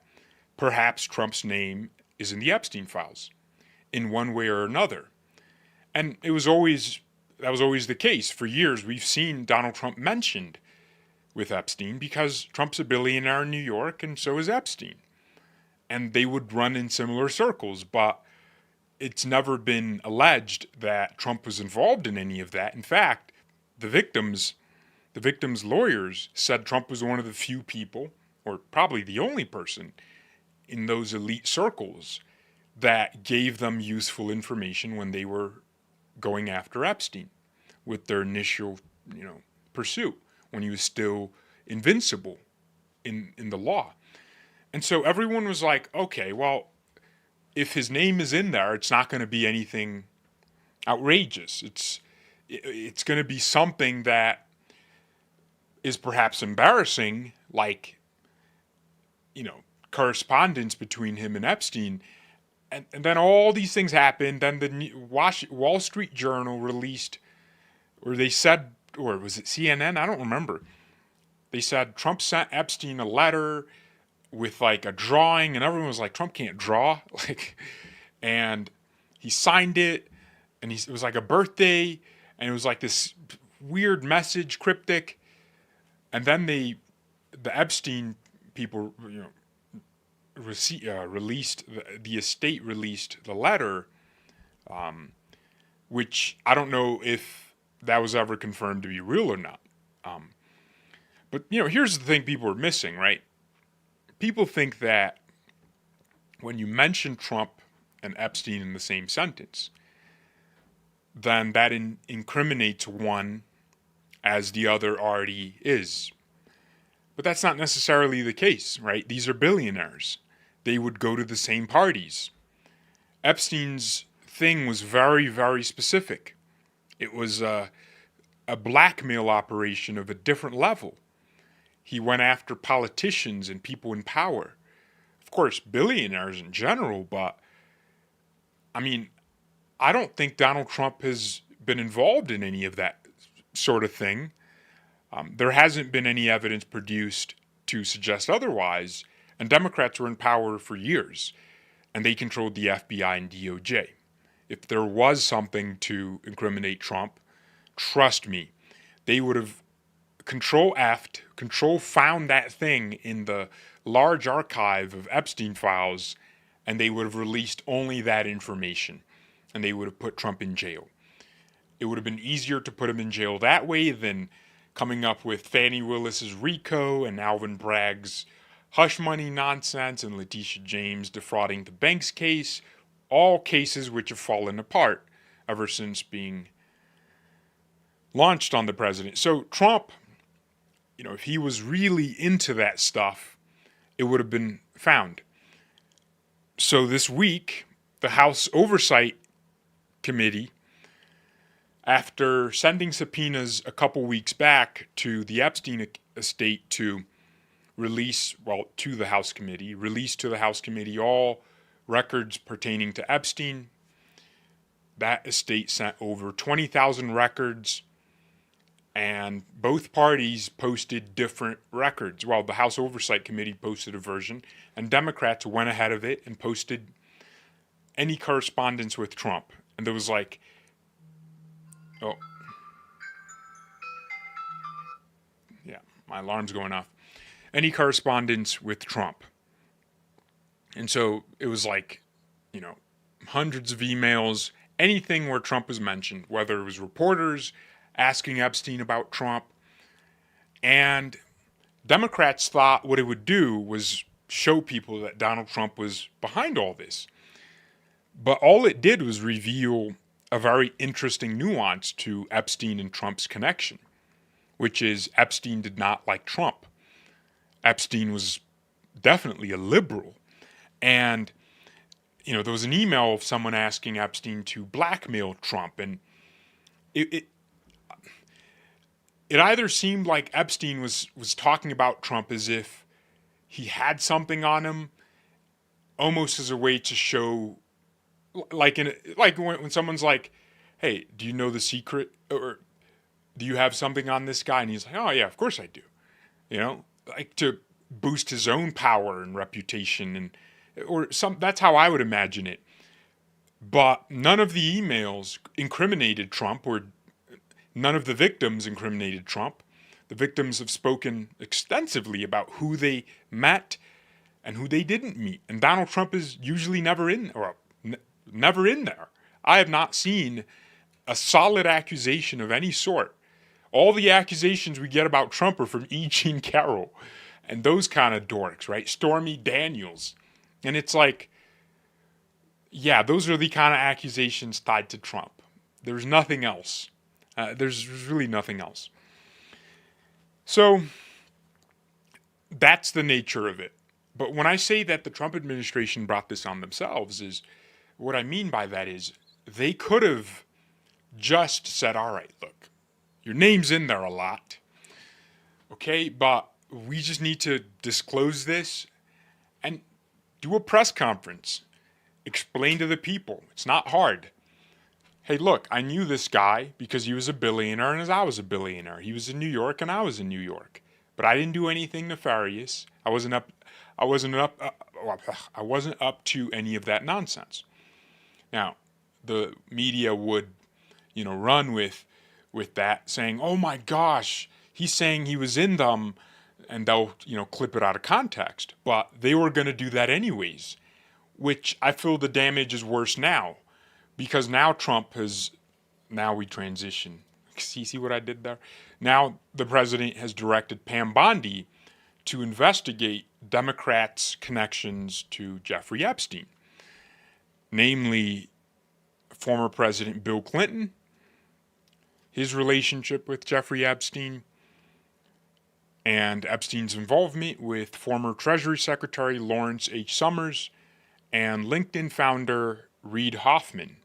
perhaps Trump's name is in the Epstein files in one way or another. And that was always the case. For years, we've seen Donald Trump mentioned with Epstein because Trump's a billionaire in New York and so is Epstein. And they would run in similar circles. But it's never been alleged that Trump was involved in any of that. In fact, the victims the victims' lawyers said Trump was one of the few people, or probably the only person, in those elite circles that gave them useful information when they were going after Epstein with their initial, pursuit when he was still invincible in the law. And so everyone was like, okay, well, if his name is in there, it's not going to be anything outrageous. It's going to be something that is perhaps embarrassing, like, correspondence between him and Epstein. And then all these things happened. Then the Wall Street Journal released, or they said, or was it CNN? I don't remember. They said Trump sent Epstein a letter with like a drawing, and everyone was like, Trump can't draw, and he signed it, and it was like a birthday, and it was like this weird message, cryptic, and then the Epstein people, released the estate released the letter, which I don't know if that was ever confirmed to be real or not. But here's the thing people are missing, right? People think that when you mention Trump and Epstein in the same sentence, then that incriminates one as the other already is. But that's not necessarily the case, right? These are billionaires. They would go to the same parties. Epstein's thing was very, very specific. It was a blackmail operation of a different level. He went after politicians and people in power. Of course, billionaires in general, but I mean, I don't think Donald Trump has been involved in any of that sort of thing. There hasn't been any evidence produced to suggest otherwise, and Democrats were in power for years, and they controlled the FBI and DOJ. If there was something to incriminate Trump, trust me, they would have Control found that thing in the large archive of Epstein files, and they would have released only that information, and they would have put Trump in jail. It would have been easier to put him in jail that way than coming up with Fannie Willis's RICO and Alvin Bragg's hush money nonsense and Letitia James defrauding the banks case, all cases which have fallen apart ever since being launched on the president. So Trump, if he was really into that stuff, it would have been found. So this week, the House Oversight Committee, after sending subpoenas a couple weeks back to the Epstein estate to release to the House Committee all records pertaining to Epstein, that estate sent over 20,000 records, and both parties posted different records. Well, the House Oversight Committee posted a version, and Democrats went ahead of it and posted any correspondence with Trump. And there was like, my alarm's going off. Any correspondence with Trump. And so it was like, hundreds of emails, anything where Trump was mentioned, whether it was reporters asking Epstein about Trump. And Democrats thought what it would do was show people that Donald Trump was behind all this. But all it did was reveal a very interesting nuance to Epstein and Trump's connection, which is Epstein did not like Trump. Epstein was definitely a liberal. And, there was an email of someone asking Epstein to blackmail Trump. And it either seemed like Epstein was talking about Trump as if he had something on him, almost as a way to show, like when someone's like, hey, do you know the secret? Or do you have something on this guy? And he's like, oh yeah, of course I do. Like to boost his own power and reputation, that's how I would imagine it. But none of the emails incriminated Trump, or none of the victims incriminated Trump. The victims have spoken extensively about who they met and who they didn't meet. And Donald Trump is usually never in, or Never in there. I have not seen a solid accusation of any sort. All the accusations we get about Trump are from E. Jean Carroll and those kind of dorks, right? Stormy Daniels. And it's like, yeah, those are the kind of accusations tied to Trump. There's nothing else. There's really nothing else. So that's the nature of it. But when I say that the Trump administration brought this on themselves, is what I mean by that is they could have just said, all right, look, your name's in there a lot, okay, but we just need to disclose this and do a press conference. Explain to the people. It's not hard. Hey, look, I knew this guy because he was a billionaire and as I was a billionaire. He was in New York and I was in New York. But I didn't do anything nefarious. I wasn't up to any of that nonsense. Now, the media would, run with that, saying, "Oh my gosh, he's saying he was in them," and they'll, clip it out of context. But they were going to do that anyways, which I feel the damage is worse now, because now we transition. See what I did there? Now the president has directed Pam Bondi to investigate Democrats' connections to Jeffrey Epstein, namely former President Bill Clinton, his relationship with Jeffrey Epstein, and Epstein's involvement with former Treasury Secretary Lawrence H. Summers and LinkedIn founder Reid Hoffman.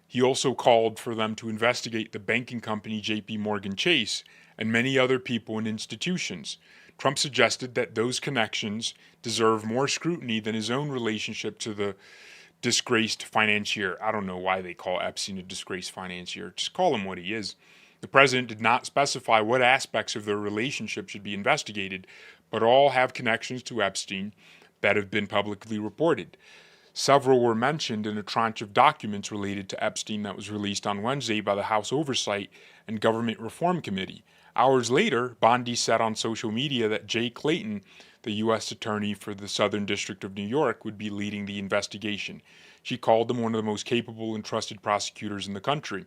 He also called for them to investigate the banking company J.P. Morgan Chase and many other people and institutions. Trump suggested that those connections deserve more scrutiny than his own relationship to the disgraced financier. I don't know why they call Epstein a disgraced financier. Just call him what he is. The president did not specify what aspects of their relationship should be investigated, but all have connections to Epstein that have been publicly reported. Several were mentioned in a tranche of documents related to Epstein that was released on Wednesday by the House Oversight and Government Reform Committee. Hours later, Bondi said on social media that Jay Clayton, the U.S. Attorney for the Southern District of New York, would be leading the investigation. She called him one of the most capable and trusted prosecutors in the country.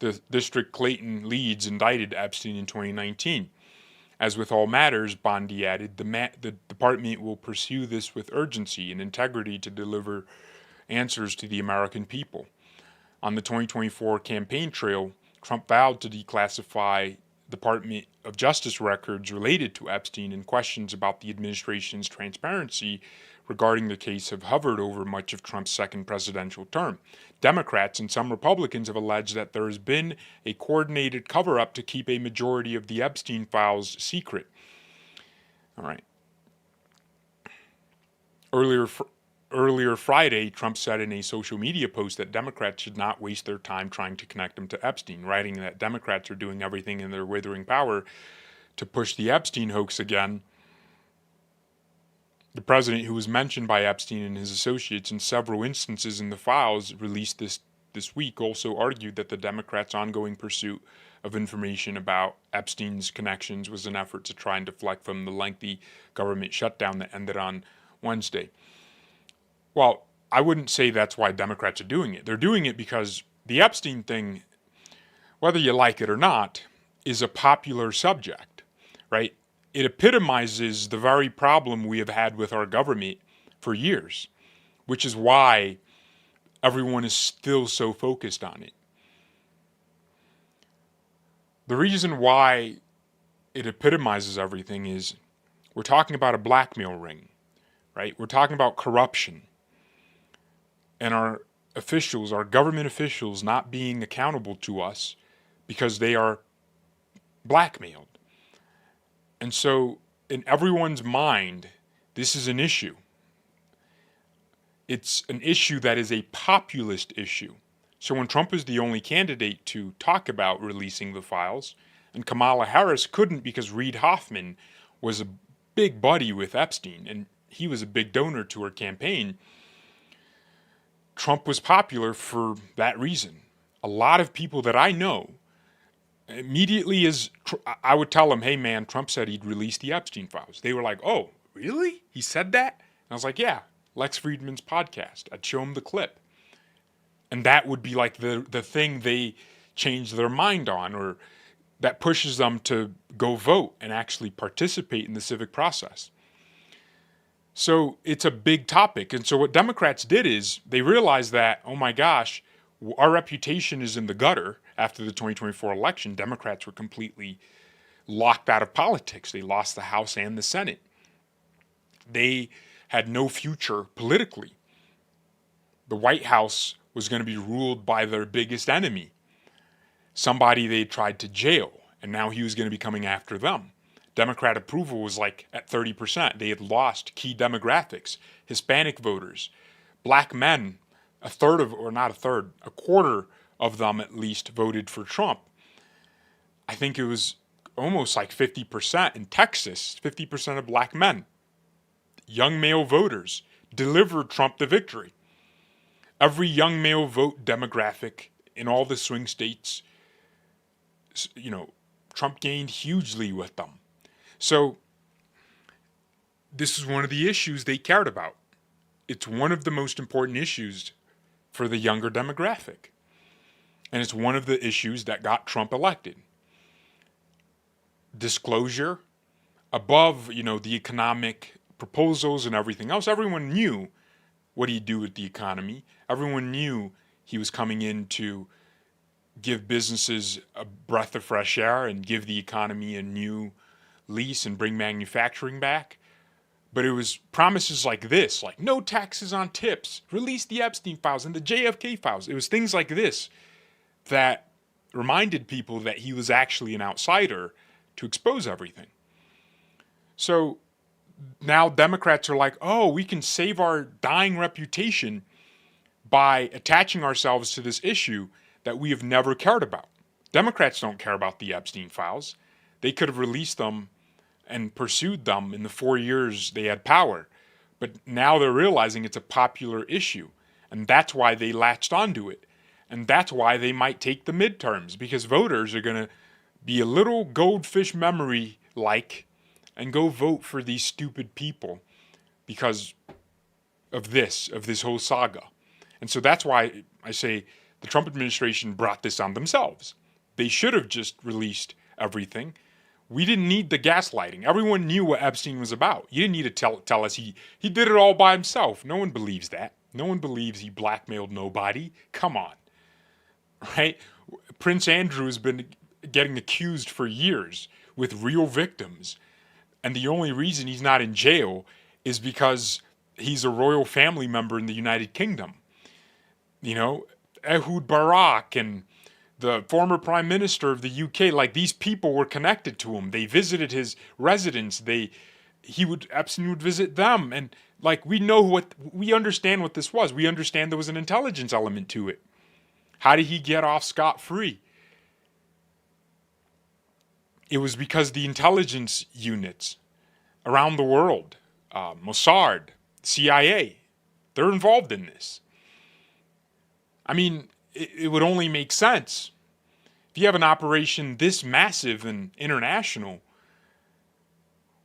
The district Clayton leads indicted Epstein in 2019. As with all matters, Bondi added, the department will pursue this with urgency and integrity to deliver answers to the American people. On the 2024 campaign trail, Trump vowed to declassify Department of Justice records related to Epstein, and questions about the administration's transparency regarding the case have hovered over much of Trump's second presidential term. Democrats and some Republicans have alleged that there has been a coordinated cover-up to keep a majority of the Epstein files secret. All right. Earlier Friday, Trump said in a social media post that Democrats should not waste their time trying to connect him to Epstein, writing that Democrats are doing everything in their withering power to push the Epstein hoax again. The president, who was mentioned by Epstein and his associates in several instances in the files released this week, also argued that the Democrats' ongoing pursuit of information about Epstein's connections was an effort to try and deflect from the lengthy government shutdown that ended on Wednesday. Well, I wouldn't say that's why Democrats are doing it. They're doing it because the Epstein thing, whether you like it or not, is a popular subject, right? It epitomizes the very problem we have had with our government for years, which is why everyone is still so focused on it. The reason why it epitomizes everything is we're talking about a blackmail ring, right? We're talking about corruption. And our officials, our government officials, not being accountable to us because they are blackmailed. And so in everyone's mind, this is an issue. It's an issue that is a populist issue. So when Trump is the only candidate to talk about releasing the files, and Kamala Harris couldn't because Reid Hoffman was a big buddy with Epstein, and he was a big donor to her campaign, Trump was popular for that reason. A lot of people that I know, immediately I would tell them, hey man, Trump said he'd release the Epstein files. They were like, oh, really? He said that? And I was like, yeah, Lex Friedman's podcast. I'd show them the clip. And that would be like the thing they change their mind on, or that pushes them to go vote and actually participate in the civic process. So it's a big topic. And so what Democrats did is they realized that, oh my gosh, our reputation is in the gutter after the 2024 election. Democrats were completely locked out of politics. They lost the House and the Senate. They had no future politically. The White House was going to be ruled by their biggest enemy, somebody they tried to jail, and now he was going to be coming after them. Democrat approval was like at 30%. They had lost key demographics, Hispanic voters, black men, a quarter of them at least voted for Trump. I think it was almost like 50% in Texas, 50% of black men, young male voters, delivered Trump the victory. Every young male vote demographic in all the swing states, Trump gained hugely with them. So this is one of the issues they cared about. It's one of the most important issues for the younger demographic. And it's one of the issues that got Trump elected. Disclosure, above, the economic proposals and everything else, everyone knew what he'd do with the economy. Everyone knew he was coming in to give businesses a breath of fresh air and give the economy a new lease and bring manufacturing back. But it was promises like this, like no taxes on tips, release the Epstein files and the JFK files. It was things like this that reminded people that he was actually an outsider to expose everything. So now Democrats are like, oh, we can save our dying reputation by attaching ourselves to this issue that we have never cared about. Democrats don't care about the Epstein files. They could have released them and pursued them in the 4 years they had power. But now they're realizing it's a popular issue. And that's why they latched onto it. And that's why they might take the midterms, because voters are going to be a little goldfish memory like and go vote for these stupid people because of this whole saga. And so that's why I say the Trump administration brought this on themselves. They should have just released everything. We didn't need the gaslighting. Everyone knew what Epstein was about. You didn't need to tell us he did it all by himself. No one believes that. No one believes he blackmailed nobody. Come on. Right? Prince Andrew has been getting accused for years with real victims. And the only reason he's not in jail is because he's a royal family member in the United Kingdom. Ehud Barak and the former prime minister of the UK, like these people were connected to him. They visited his residence. Epstein would visit them. And like, we understand what this was. We understand there was an intelligence element to it. How did he get off scot-free? It was because the intelligence units around the world, Mossad, CIA, they're involved in this. I mean, it would only make sense. If you have an operation this massive and international,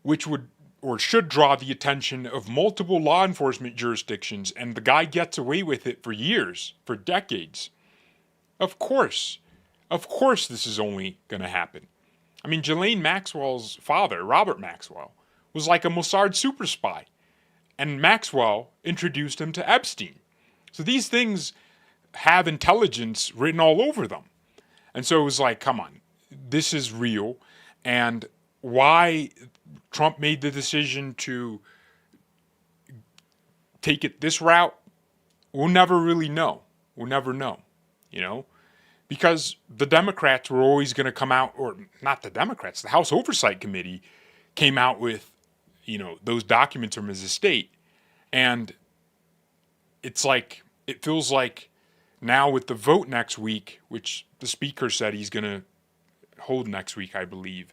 which would or should draw the attention of multiple law enforcement jurisdictions, and the guy gets away with it for years, for decades, of course this is only going to happen. I mean, Ghislaine Maxwell's father, Robert Maxwell, was like a Mossad super spy. And Maxwell introduced him to Epstein. So these things have intelligence written all over them. And so it was like, come on, this is real. And why Trump made the decision to take it this route, we'll never really know. We'll never know, because the Democrats were always going to come out, or not the Democrats, the House Oversight Committee came out with, those documents from his estate. And it feels like now with the vote next week, which the speaker said he's going to hold next week, I believe,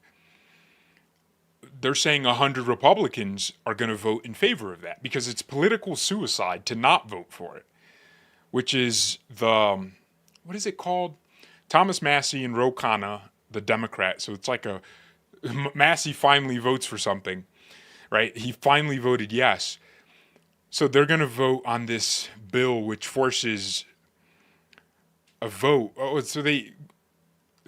they're saying 100 Republicans are going to vote in favor of that because it's political suicide to not vote for it, which is what is it called? Thomas Massie and Ro Khanna, the Democrat. So it's like Massie finally votes for something, right? He finally voted yes. So they're going to vote on this bill which forces a vote. Oh, so they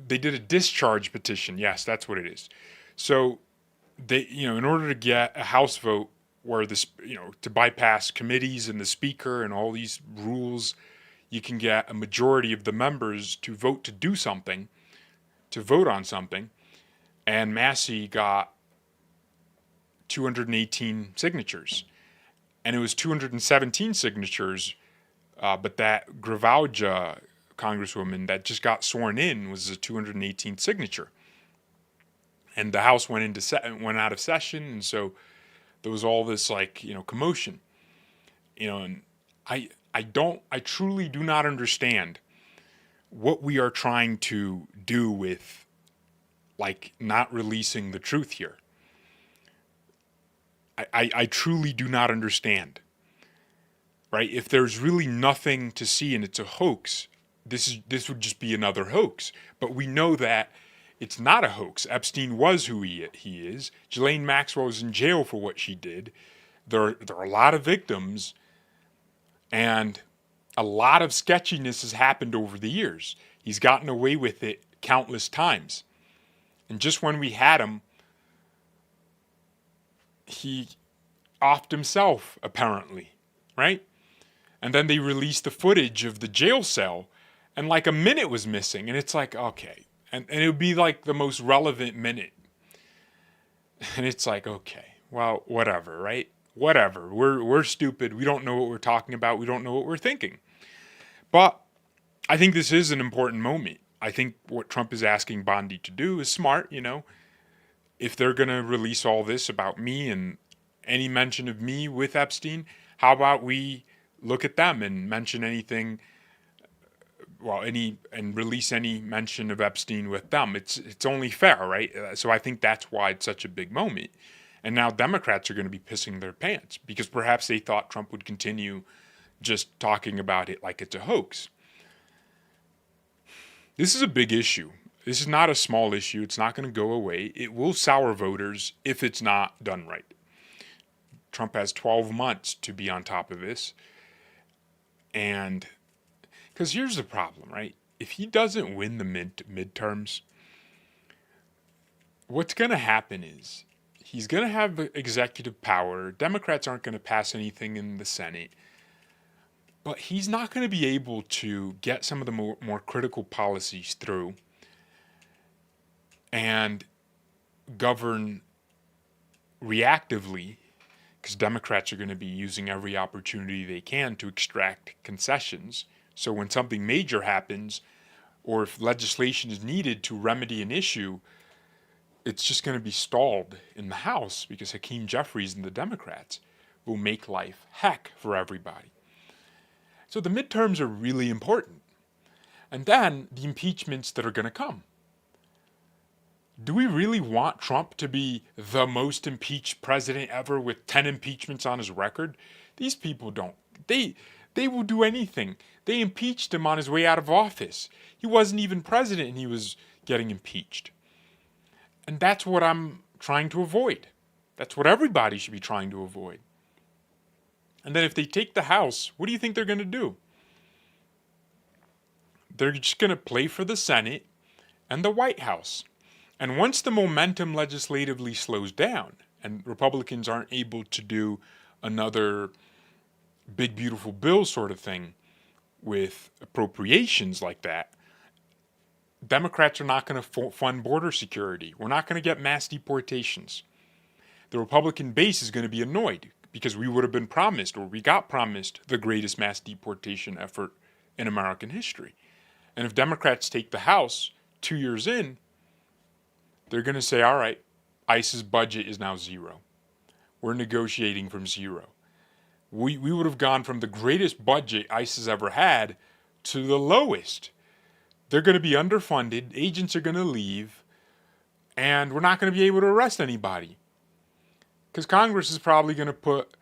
did a discharge petition. Yes, that's what it is. So they, in order to get a House vote where this, to bypass committees and the speaker and all these rules, you can get a majority of the members to vote to do something, to vote on something. And Massey got 218 signatures. And it was 217 signatures, but that Gravauja congresswoman that just got sworn in was a 218th signature. And the House went out of session, and so there was all this commotion. And I truly do not understand what we are trying to do with not releasing the truth here. I truly do not understand. Right? If there's really nothing to see and it's a hoax, this would just be another hoax. But we know that it's not a hoax. Epstein was who he is. Ghislaine Maxwell is in jail for what she did. There are a lot of victims, and a lot of sketchiness has happened over the years. He's gotten away with it countless times. And just when we had him, he offed himself, apparently, right? And then they released the footage of the jail cell, and a minute was missing. And it's like, okay. And it would be the most relevant minute. And it's like, okay, well, whatever, right? Whatever. We're stupid. We don't know what we're talking about. We don't know what we're thinking. But I think this is an important moment. I think what Trump is asking Bondi to do is smart, If they're going to release all this about me and any mention of me with Epstein, how about we look at them and mention anything, and release any mention of Epstein with them. It's only fair, right? So I think that's why it's such a big moment. And now Democrats are going to be pissing their pants because perhaps they thought Trump would continue just talking about it like it's a hoax. This is a big issue. This is not a small issue. It's not going to go away. It will sour voters if it's not done right. Trump has 12 months to be on top of this. And because here's the problem, right? If he doesn't win the midterms, what's going to happen is he's going to have executive power. Democrats aren't going to pass anything in the Senate. But he's not going to be able to get some of the more critical policies through and govern reactively, because Democrats are going to be using every opportunity they can to extract concessions. So when something major happens, or if legislation is needed to remedy an issue, it's just going to be stalled in the House because Hakeem Jeffries and the Democrats will make life heck for everybody. So the midterms are really important. And then the impeachments that are going to come. Do we really want Trump to be the most impeached president ever with 10 impeachments on his record? These people don't. They will do anything. They impeached him on his way out of office. He wasn't even president and he was getting impeached. And that's what I'm trying to avoid. That's what everybody should be trying to avoid. And then if they take the House, what do you think they're going to do? They're just going to play for the Senate and the White House. And once the momentum legislatively slows down and Republicans aren't able to do another big beautiful bill sort of thing with appropriations like that, Democrats are not going to fund border security. We're not going to get mass deportations. The Republican base is going to be annoyed because we would have been promised, or we got promised, the greatest mass deportation effort in American history. And if Democrats take the House 2 years in, they're going to say, all right, ICE's budget is now zero. We're negotiating from zero. We would have gone from the greatest budget ICE has ever had to the lowest. They're going to be underfunded, agents are going to leave, and we're not going to be able to arrest anybody. Because Congress is probably going to put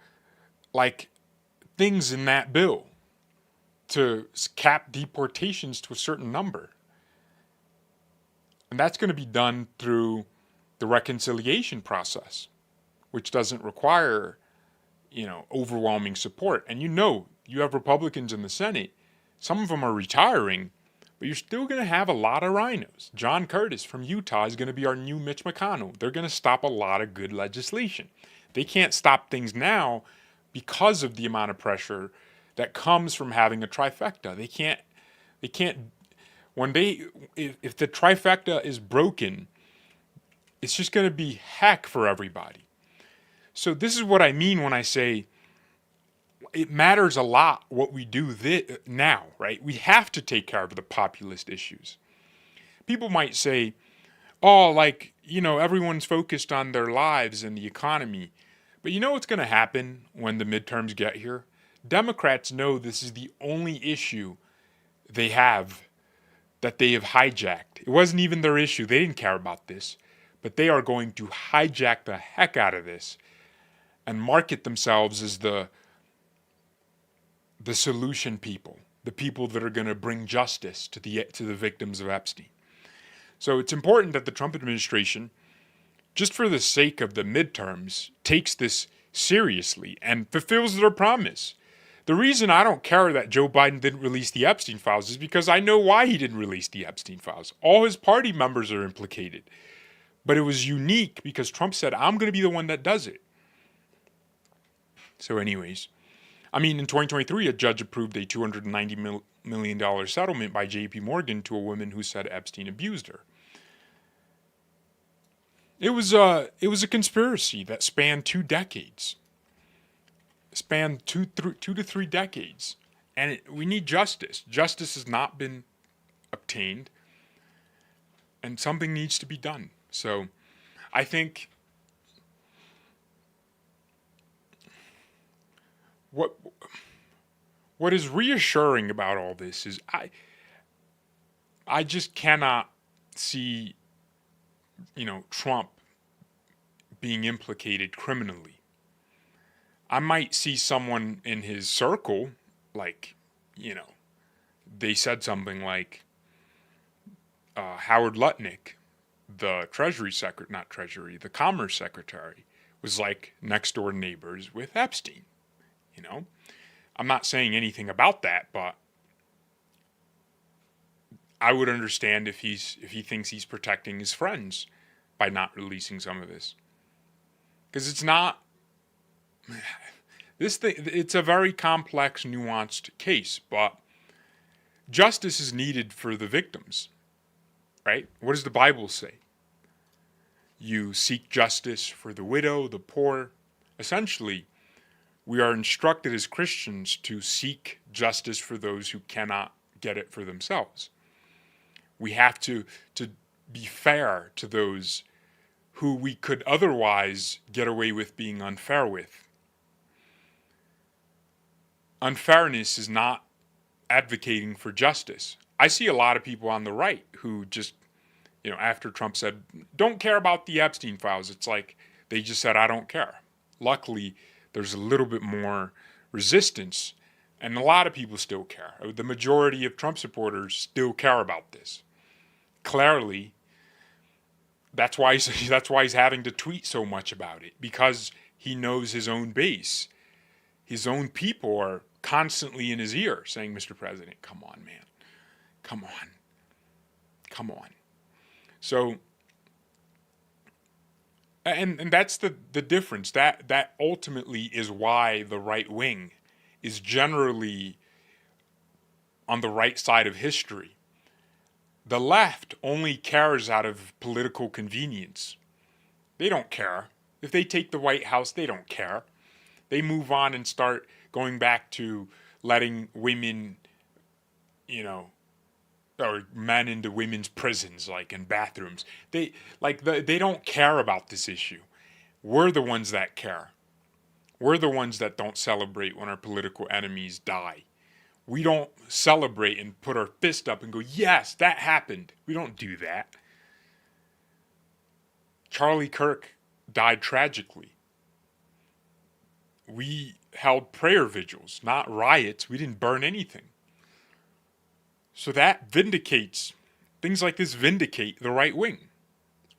things in that bill to cap deportations to a certain number. And that's going to be done through the reconciliation process, which doesn't require, overwhelming support. And you have Republicans in the Senate, some of them are retiring, But you're still going to have a lot of rhinos. John Curtis from Utah is going to be our new Mitch McConnell. They're going to stop a lot of good legislation. They can't stop things now because of the amount of pressure that comes from having a trifecta. They can't, if the trifecta is broken, it's just going to be heck for everybody. So this is what I mean when I say it matters a lot what we do now, right? We have to take care of the populist issues. People might say, oh, like, everyone's focused on their lives and the economy. But you know what's going to happen when the midterms get here? Democrats know this is the only issue they have that they have hijacked. It wasn't even their issue. They didn't care about this. But they are going to hijack the heck out of this and market themselves as the solution people, the people that are going to bring justice to the victims of Epstein. So it's important that the Trump administration, just for the sake of the midterms, takes this seriously and fulfills their promise. The reason I don't care that Joe Biden didn't release the Epstein files is because I know why he didn't release the Epstein files. All his party members are implicated. But it was unique because Trump said, I'm going to be the one that does it. So anyways, in 2023, a judge approved a $290 million settlement by J.P. Morgan to a woman who said Epstein abused her. It was a conspiracy that spanned 2 decades. Spanned two to three decades. And we need justice. Justice has not been obtained. And something needs to be done. So I think what is reassuring about all this is I just cannot see, Trump being implicated criminally. I might see someone in his circle, like, they said something like Howard Lutnick, the the Commerce Secretary, was like next door neighbors with Epstein. I'm not saying anything about that, but I would understand if he thinks he's protecting his friends by not releasing some of this. Because it's not it's a very complex, nuanced case, but justice is needed for the victims. Right? What does the Bible say? You seek justice for the widow, the poor. Essentially, we are instructed as Christians to seek justice for those who cannot get it for themselves. We have to be fair to those who we could otherwise get away with being unfair with. Unfairness is not advocating for justice. I see a lot of people on the right who just, after Trump said, don't care about the Epstein files, it's like they just said, I don't care. Luckily, there's a little bit more resistance, and a lot of people still care. The majority of Trump supporters still care about this. Clearly, that's why he's having to tweet so much about it, because he knows his own base. His own people are constantly in his ear saying, Mr. President, come on, man. Come on. So, and that's the difference. That ultimately is why the right wing is generally on the right side of history. The left only cares out of political convenience. They don't care. If they take the White House, they don't care. They move on and start going back to letting women, or men into women's prisons, like in bathrooms. They don't care about this issue. We're the ones that care. We're the ones that don't celebrate when our political enemies die. We don't celebrate and put our fist up and go, yes, that happened. We don't do that. Charlie Kirk died tragically. We held prayer vigils, not riots. We didn't burn anything. So that vindicates, things like this vindicate the right wing.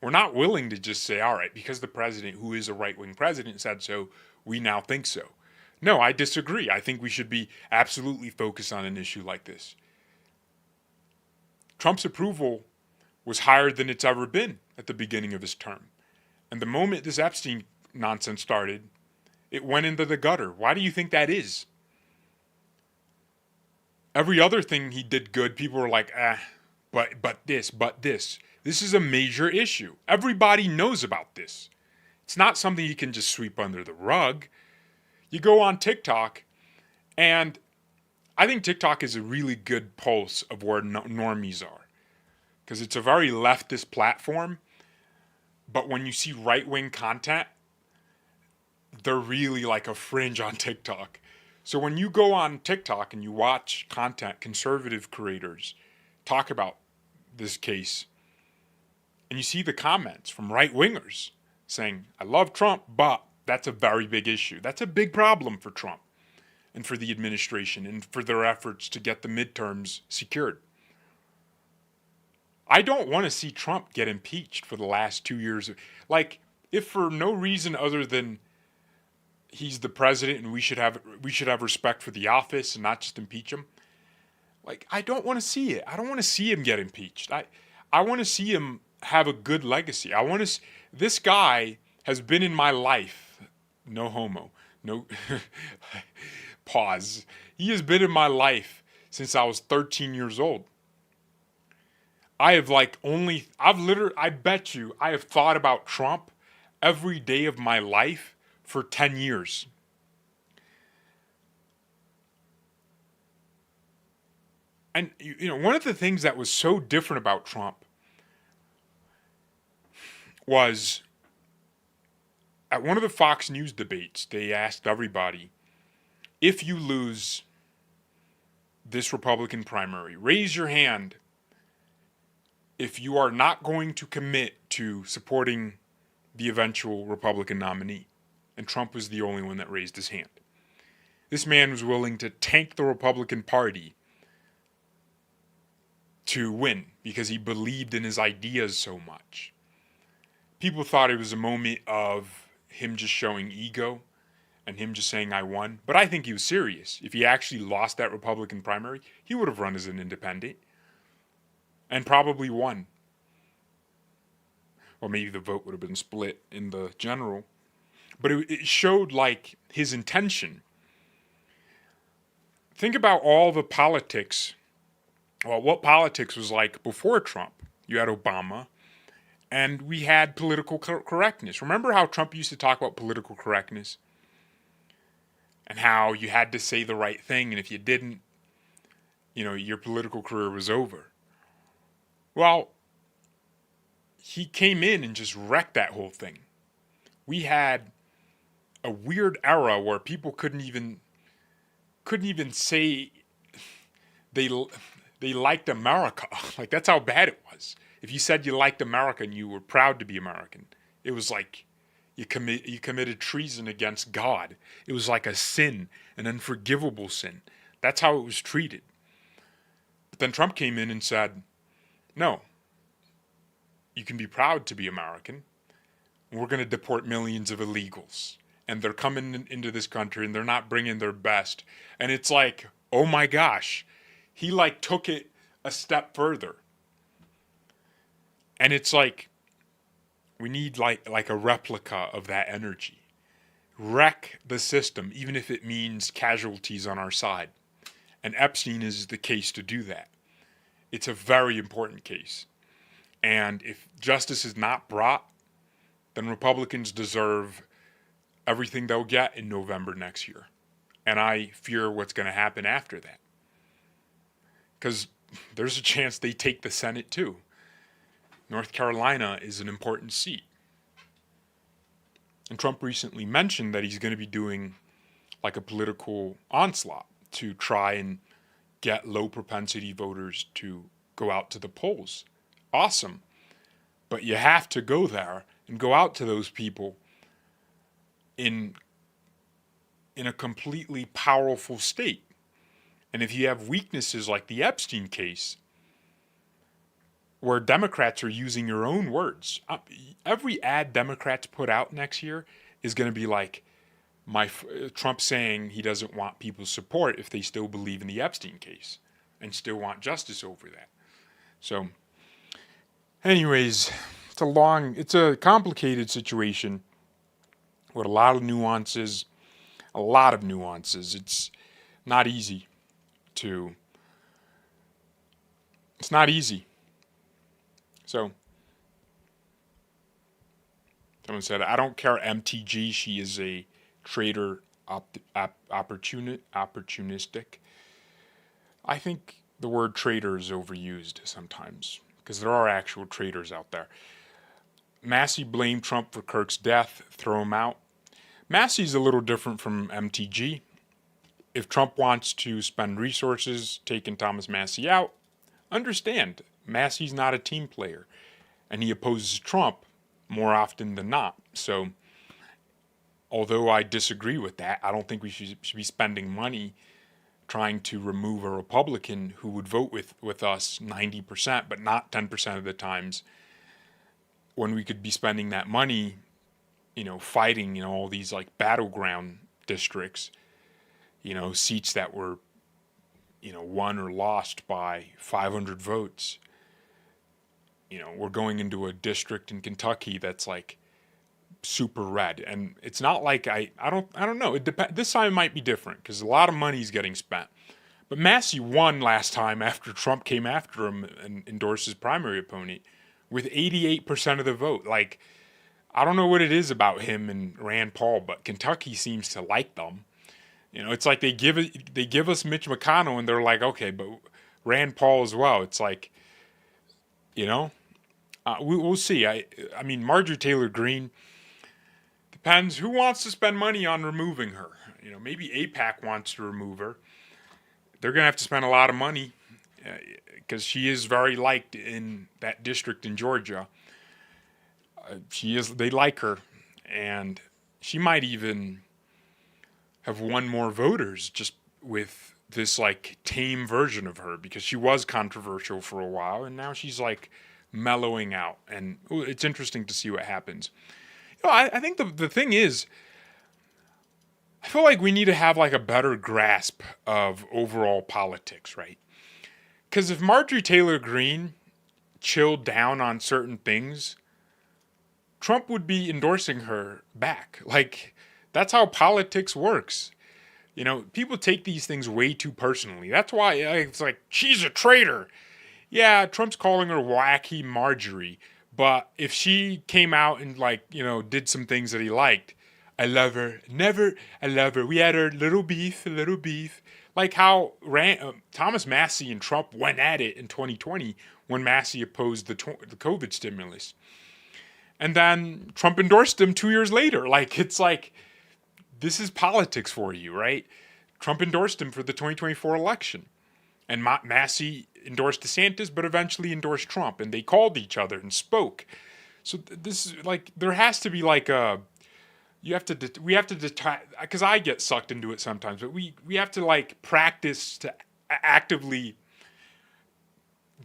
We're not willing to just say, all right, because the president, who is a right-wing president, said so, we now think so. No, I disagree. I think we should be absolutely focused on an issue like this. Trump's approval was higher than it's ever been at the beginning of his term. And the moment this Epstein nonsense started, it went into the gutter. Why do you think that is? Every other thing he did good, people were like, but this. This is a major issue. Everybody knows about this. It's not something you can just sweep under the rug. You go on TikTok, and I think TikTok is a really good pulse of where normies are. Because it's a very leftist platform, but when you see right-wing content, they're really like a fringe on TikTok. So when you go on TikTok and you watch content, conservative creators talk about this case, and you see the comments from right-wingers saying, I love Trump, but that's a very big issue. That's a big problem for Trump and for the administration and for their efforts to get the midterms secured. I don't want to see Trump get impeached for the last 2 years. Like, if for no reason other than he's the president and we should have respect for the office and not just impeach him. Like, I don't want to see it. I don't want to see him get impeached. I want to see him have a good legacy. This guy has been in my life. No homo. No pause. He has been in my life since I was 13 years old. I bet you I have thought about Trump every day of my life for 10 years. And, one of the things that was so different about Trump was at one of the Fox News debates, they asked everybody, if you lose this Republican primary, raise your hand if you are not going to commit to supporting the eventual Republican nominee. And Trump was the only one that raised his hand. This man was willing to tank the Republican Party to win because he believed in his ideas so much. People thought it was a moment of him just showing ego and him just saying, I won. But I think he was serious. If he actually lost that Republican primary, he would have run as an independent and probably won. Or maybe the vote would have been split in the general. But it showed like his intention. Think about all the politics. Well, what politics was like before Trump. You had Obama, and we had political correctness. Remember how Trump used to talk about political correctness? And how you had to say the right thing, and if you didn't, your political career was over. Well, he came in and just wrecked that whole thing. We had a weird era where people couldn't even say they liked America. Like, that's how bad it was. If you said you liked America and you were proud to be American, it was like you committed treason against God. It was like a sin, an unforgivable sin. That's how it was treated. But then Trump came in and said, no, you can be proud to be American. We're going to deport millions of illegals. And they're coming into this country and they're not bringing their best. And it's like, oh my gosh, he like took it a step further. And it's like, we need like a replica of that energy. Wreck the system, even if it means casualties on our side. And Epstein is the case to do that. It's a very important case. And if justice is not brought, then Republicans deserve everything they'll get in November next year. And I fear what's going to happen after that. Because there's a chance they take the Senate too. North Carolina is an important seat. And Trump recently mentioned that he's going to be doing like a political onslaught to try and get low propensity voters to go out to the polls. Awesome. But you have to go there and go out to those people in a completely powerful state. And if you have weaknesses like the Epstein case, where Democrats are using your own words, every ad Democrats put out next year is going to be like Trump saying he doesn't want people's support if they still believe in the Epstein case and still want justice over that. So, anyways, it's a complicated situation with a lot of nuances, a lot of nuances. Not easy to, it's not easy. So, someone said, I don't care MTG, she is a trader opportunistic. I think the word trader is overused sometimes because there are actual traders out there. Massey blamed Trump for Kirk's death, throw him out. Massey's a little different from MTG. If Trump wants to spend resources taking Thomas Massey out, understand Massey's not a team player and he opposes Trump more often than not. So, although I disagree with that, I don't think we should be spending money trying to remove a Republican who would vote with us 90%, but not 10% of the times, when we could be spending that money, fighting, all these like battleground districts, seats that were, won or lost by 500 votes. We're going into a district in Kentucky that's like super red, and it's not like I don't know. This time might be different because a lot of money's getting spent. But Massey won last time after Trump came after him and endorsed his primary opponent with 88% of the vote. Like, I don't know what it is about him and Rand Paul, but Kentucky seems to like them. It's like they give us Mitch McConnell and they're like, okay, but Rand Paul as well. It's like, we'll see. I mean, Marjorie Taylor Greene, depends who wants to spend money on removing her. Maybe AIPAC wants to remove her. They're going to have to spend a lot of money because she is very liked in that district in Georgia. They like her, and she might even have won more voters just with this like tame version of her, because she was controversial for a while and now she's like mellowing out, and it's interesting to see what happens. I think the thing is, I feel like we need to have like a better grasp of overall politics, right? Because if Marjorie Taylor Greene chilled down on certain things, Trump would be endorsing her back. Like, that's how politics works. People take these things way too personally. That's why it's like, she's a traitor. Yeah, Trump's calling her wacky Marjorie. But if she came out and did some things that he liked, I love her. I love her. We had a little beef. Like how Thomas Massey and Trump went at it in 2020 when Massey opposed the COVID stimulus. And then Trump endorsed him 2 years later. Like, it's like, this is politics for you, right? Trump endorsed him for the 2024 election. And Massey endorsed DeSantis, but eventually endorsed Trump. And they called each other and spoke. So this is like, there has to be like we have to detach, because I get sucked into it sometimes, but we have to like practice to actively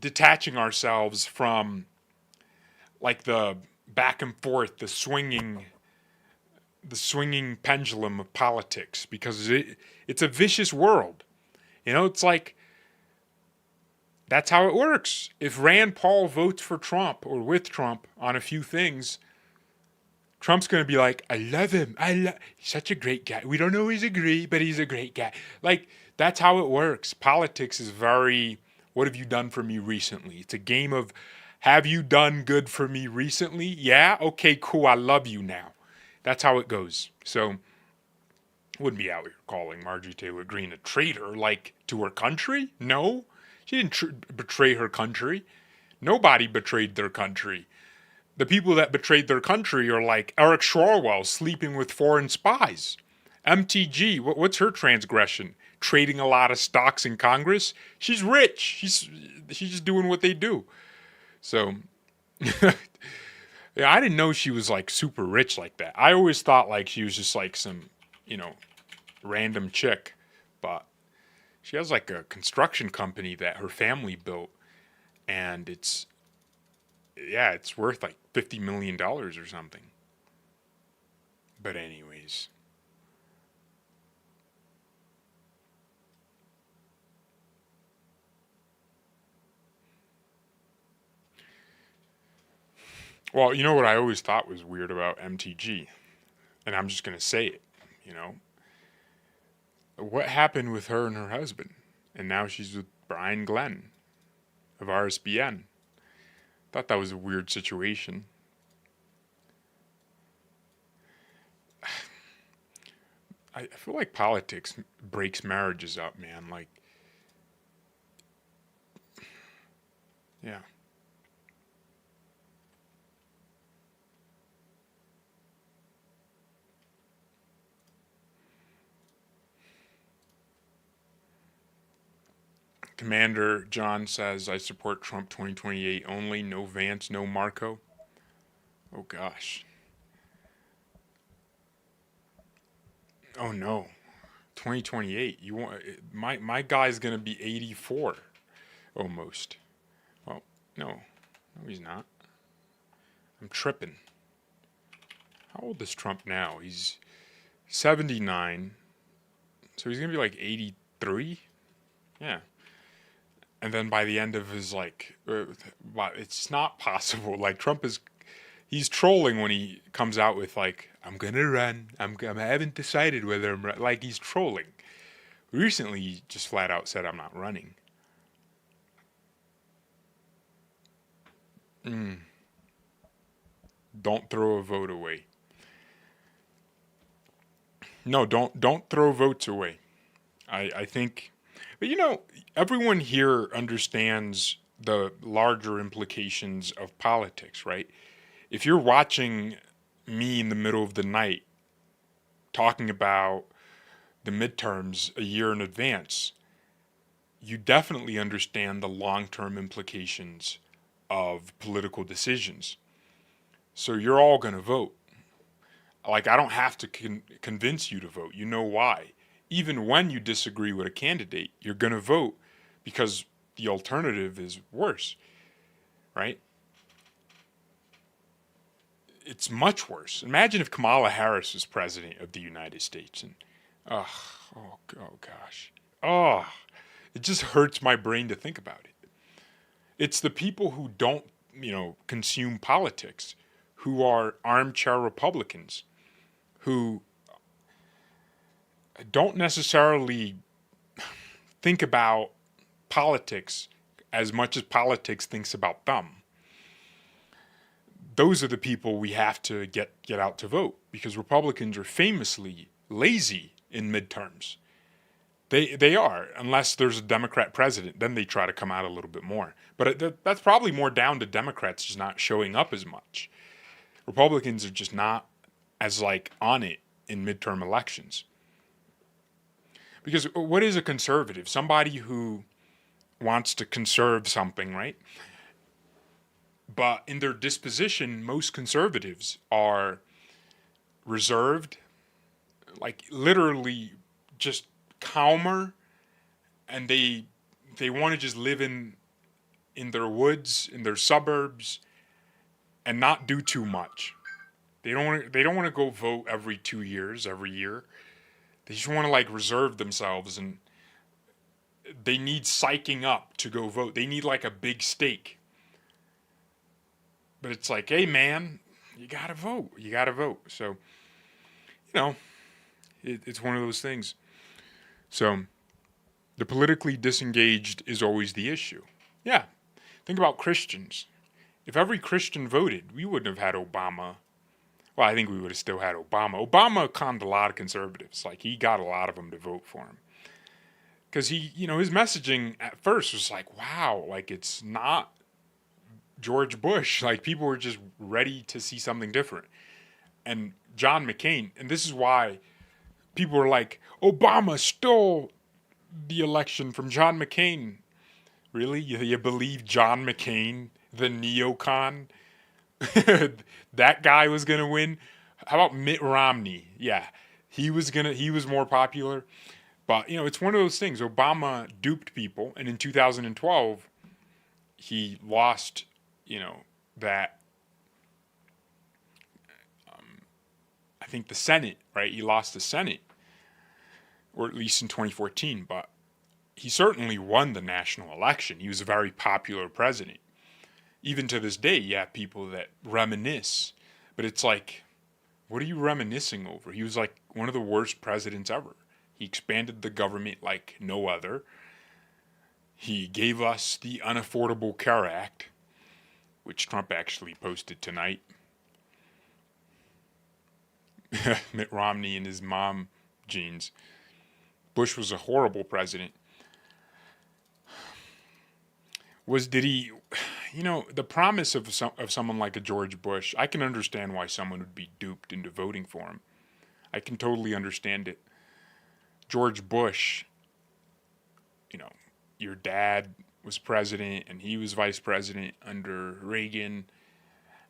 detaching ourselves from like the back and forth, the swinging pendulum of politics, because it's a vicious world. It's like, that's how it works. If Rand Paul votes for Trump or with Trump on a few things, Trump's going to be like, I love him. He's such a great guy. We don't always agree, but he's a great guy. Like, that's how it works. Politics is very, what have you done for me recently? It's a game of, have you done good for me recently? Yeah? Okay, cool. I love you now. That's how it goes. So, I wouldn't be out here calling Marjorie Taylor Greene a traitor, like, to her country. No. She didn't betray her country. Nobody betrayed their country. The people that betrayed their country are like Eric Schwarwell sleeping with foreign spies. MTG, what's her transgression? Trading a lot of stocks in Congress? She's rich. She's just doing what they do. So, yeah, I didn't know she was like super rich like that. I always thought like she was just like some, random chick. But she has like a construction company that her family built, and it's worth like $50 million or something. But anyways. Well, you know what I always thought was weird about MTG, and I'm just gonna say it. You know, what happened with her and her husband, and now she's with Brian Glenn of RSBN. Thought that was a weird situation. I feel like politics breaks marriages up, man. Like, yeah. Commander John says, I support Trump 2028 only. No Vance, no Marco. Oh, gosh. Oh, no. 2028. You want my guy's going to be 84 almost. Well, no. No, he's not. I'm tripping. How old is Trump now? He's 79. So he's going to be like 83? Yeah. And then by the end of his it's not possible. Like Trump he's trolling when he comes out with like, I'm gonna run. I haven't decided whether like he's trolling. Recently, he just flat out said, I'm not running. Don't throw a vote away. No, don't throw votes away. I think, but everyone here understands the larger implications of politics, right? If you're watching me in the middle of the night talking about the midterms a year in advance, you definitely understand the long-term implications of political decisions. So you're all going to vote. Like, I don't have to convince you to vote. You know why. Even when you disagree with a candidate, you're going to vote because the alternative is worse, right? It's much worse. Imagine if Kamala Harris was president of the United States and, oh gosh. Oh, it just hurts my brain to think about it. It's the people who don't, consume politics, who are armchair Republicans, who don't necessarily think about politics as much as politics thinks about them. Those are the people we have to get out to vote because Republicans are famously lazy in midterms. They are, unless there's a Democrat president, then they try to come out a little bit more. But that's probably more down to Democrats just not showing up as much. Republicans are just not as on it in midterm elections. Because what is a conservative? Somebody who wants to conserve something, right? But in their disposition, most conservatives are reserved, like literally just calmer, and they want to just live in their woods, in their suburbs, and not do too much. They don't want to go vote every 2 years, every year. They just want to reserve themselves, and they need psyching up to go vote. They need a big stake. But it's hey man, you gotta vote. You gotta vote. So, it's one of those things. So, the politically disengaged is always the issue. Yeah. Think about Christians. If every Christian voted, we wouldn't have had Obama. Well, I think we would have still had Obama. Obama conned a lot of conservatives. He got a lot of them to vote for him. Because his messaging at first was wow, it's not George Bush. People were just ready to see something different. And John McCain, and this is why people were Obama stole the election from John McCain. Really? You believe John McCain, the neocon, that guy was going to win? How about Mitt Romney? Yeah, he was more popular. But, it's one of those things. Obama duped people, and in 2012, he lost, that, I think the Senate, right? He lost the Senate, or at least in 2014, but he certainly won the national election. He was a very popular president. Even to this day, you have people that reminisce, but it's like, what are you reminiscing over? He was like one of the worst presidents ever. He expanded the government like no other. He gave us the Unaffordable Care Act, which Trump actually posted tonight. Mitt Romney and his mom genes. Bush was a horrible president. Did he, the promise of someone like a George Bush, I can understand why someone would be duped into voting for him. I can totally understand it. George Bush, your dad was president and he was vice president under Reagan.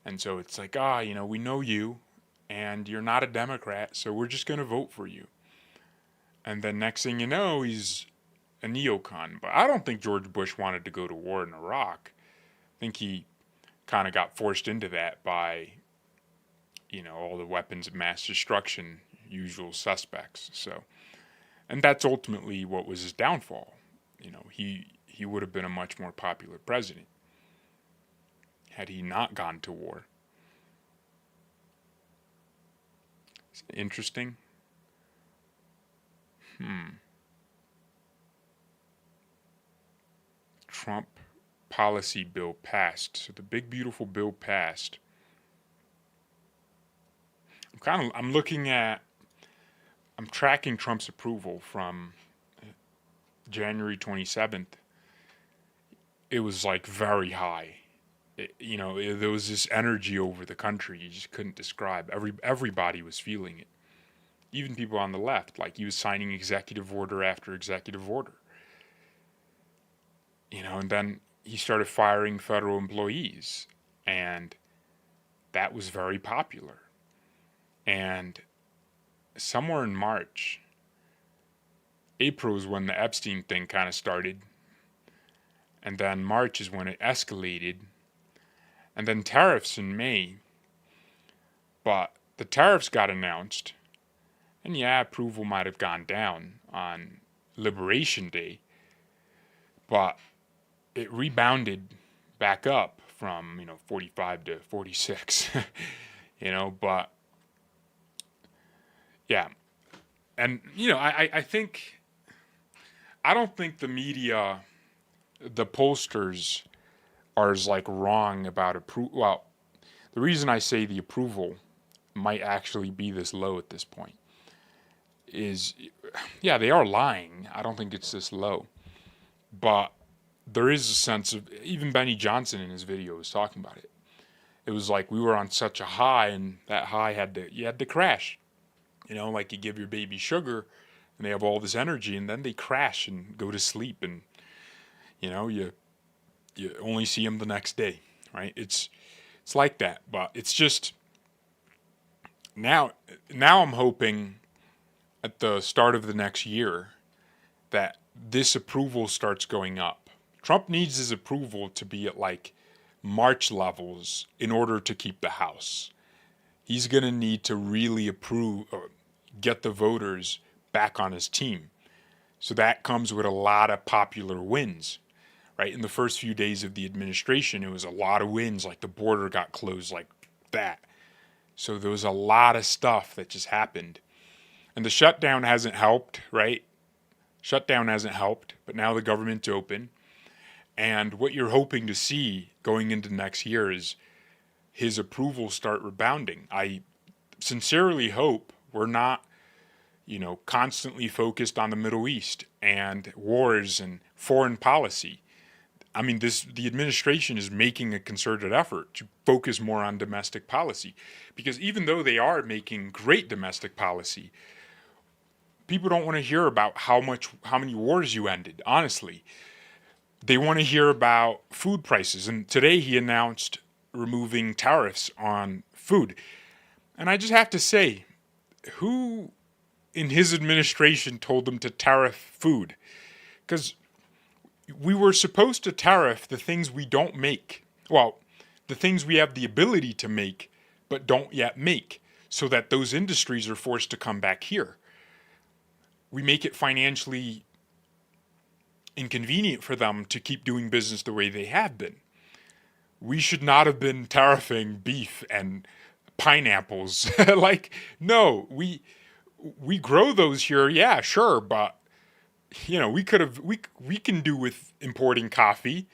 And so it's like, we know you and you're not a Democrat, so we're just going to vote for you. And then next thing you know, he's a neocon. But I don't think George Bush wanted to go to war in Iraq. I think he kind of got forced into that by, all the weapons of mass destruction, usual suspects. So, and that's ultimately what was his downfall. He would have been a much more popular president had he not gone to war. It's interesting. Trump policy bill passed. So the big beautiful bill passed. I'm tracking Trump's approval from January 27th. It was like very high. There was this energy over the country you just couldn't describe. Everybody was feeling it. Even people on the left, like he was signing executive order after executive order. And then he started firing federal employees, and that was very popular. And somewhere in March, April is when the Epstein thing kind of started, and then March is when it escalated, and then tariffs in May. But the tariffs got announced, and approval might have gone down on Liberation Day, but it rebounded back up from 45 to 46. But yeah, and I think, I don't think the media, the pollsters, are as like wrong about approval. Well, the reason I say the approval might actually be this low at this point is, they are lying. I don't think it's this low, but there is a sense of, even Benny Johnson in his video was talking about it. It was like we were on such a high, and that high had to crash. Like you give your baby sugar, and they have all this energy, and then they crash and go to sleep, and you only see them the next day, right? It's like that, but it's just now I'm hoping at the start of the next year that this approval starts going up. Trump needs his approval to be at like March levels in order to keep the House. He's going to need to really approve or get the voters back on his team. So that comes with a lot of popular wins, right? In the first few days of the administration, it was a lot of wins, like the border got closed like that. So there was a lot of stuff that just happened. And the shutdown hasn't helped, right? Shutdown hasn't helped, but now the government's open. And what you're hoping to see going into next year is his approval start rebounding. I sincerely hope we're not, constantly focused on the Middle East and wars and foreign policy. I mean, the administration is making a concerted effort to focus more on domestic policy, because even though they are making great domestic policy, people don't want to hear about how many wars you ended, honestly. They want to hear about food prices. And today he announced removing tariffs on food. And I just have to say, who in his administration told him to tariff food? Because we were supposed to tariff the things we don't make. Well, the things we have the ability to make, but don't yet make, so that those industries are forced to come back here. We make it financially inconvenient for them to keep doing business the way they have been. we should not have been tariffing beef and pineapples. Like, no, we grow those here, yeah, sure, but we could have we can do with importing coffee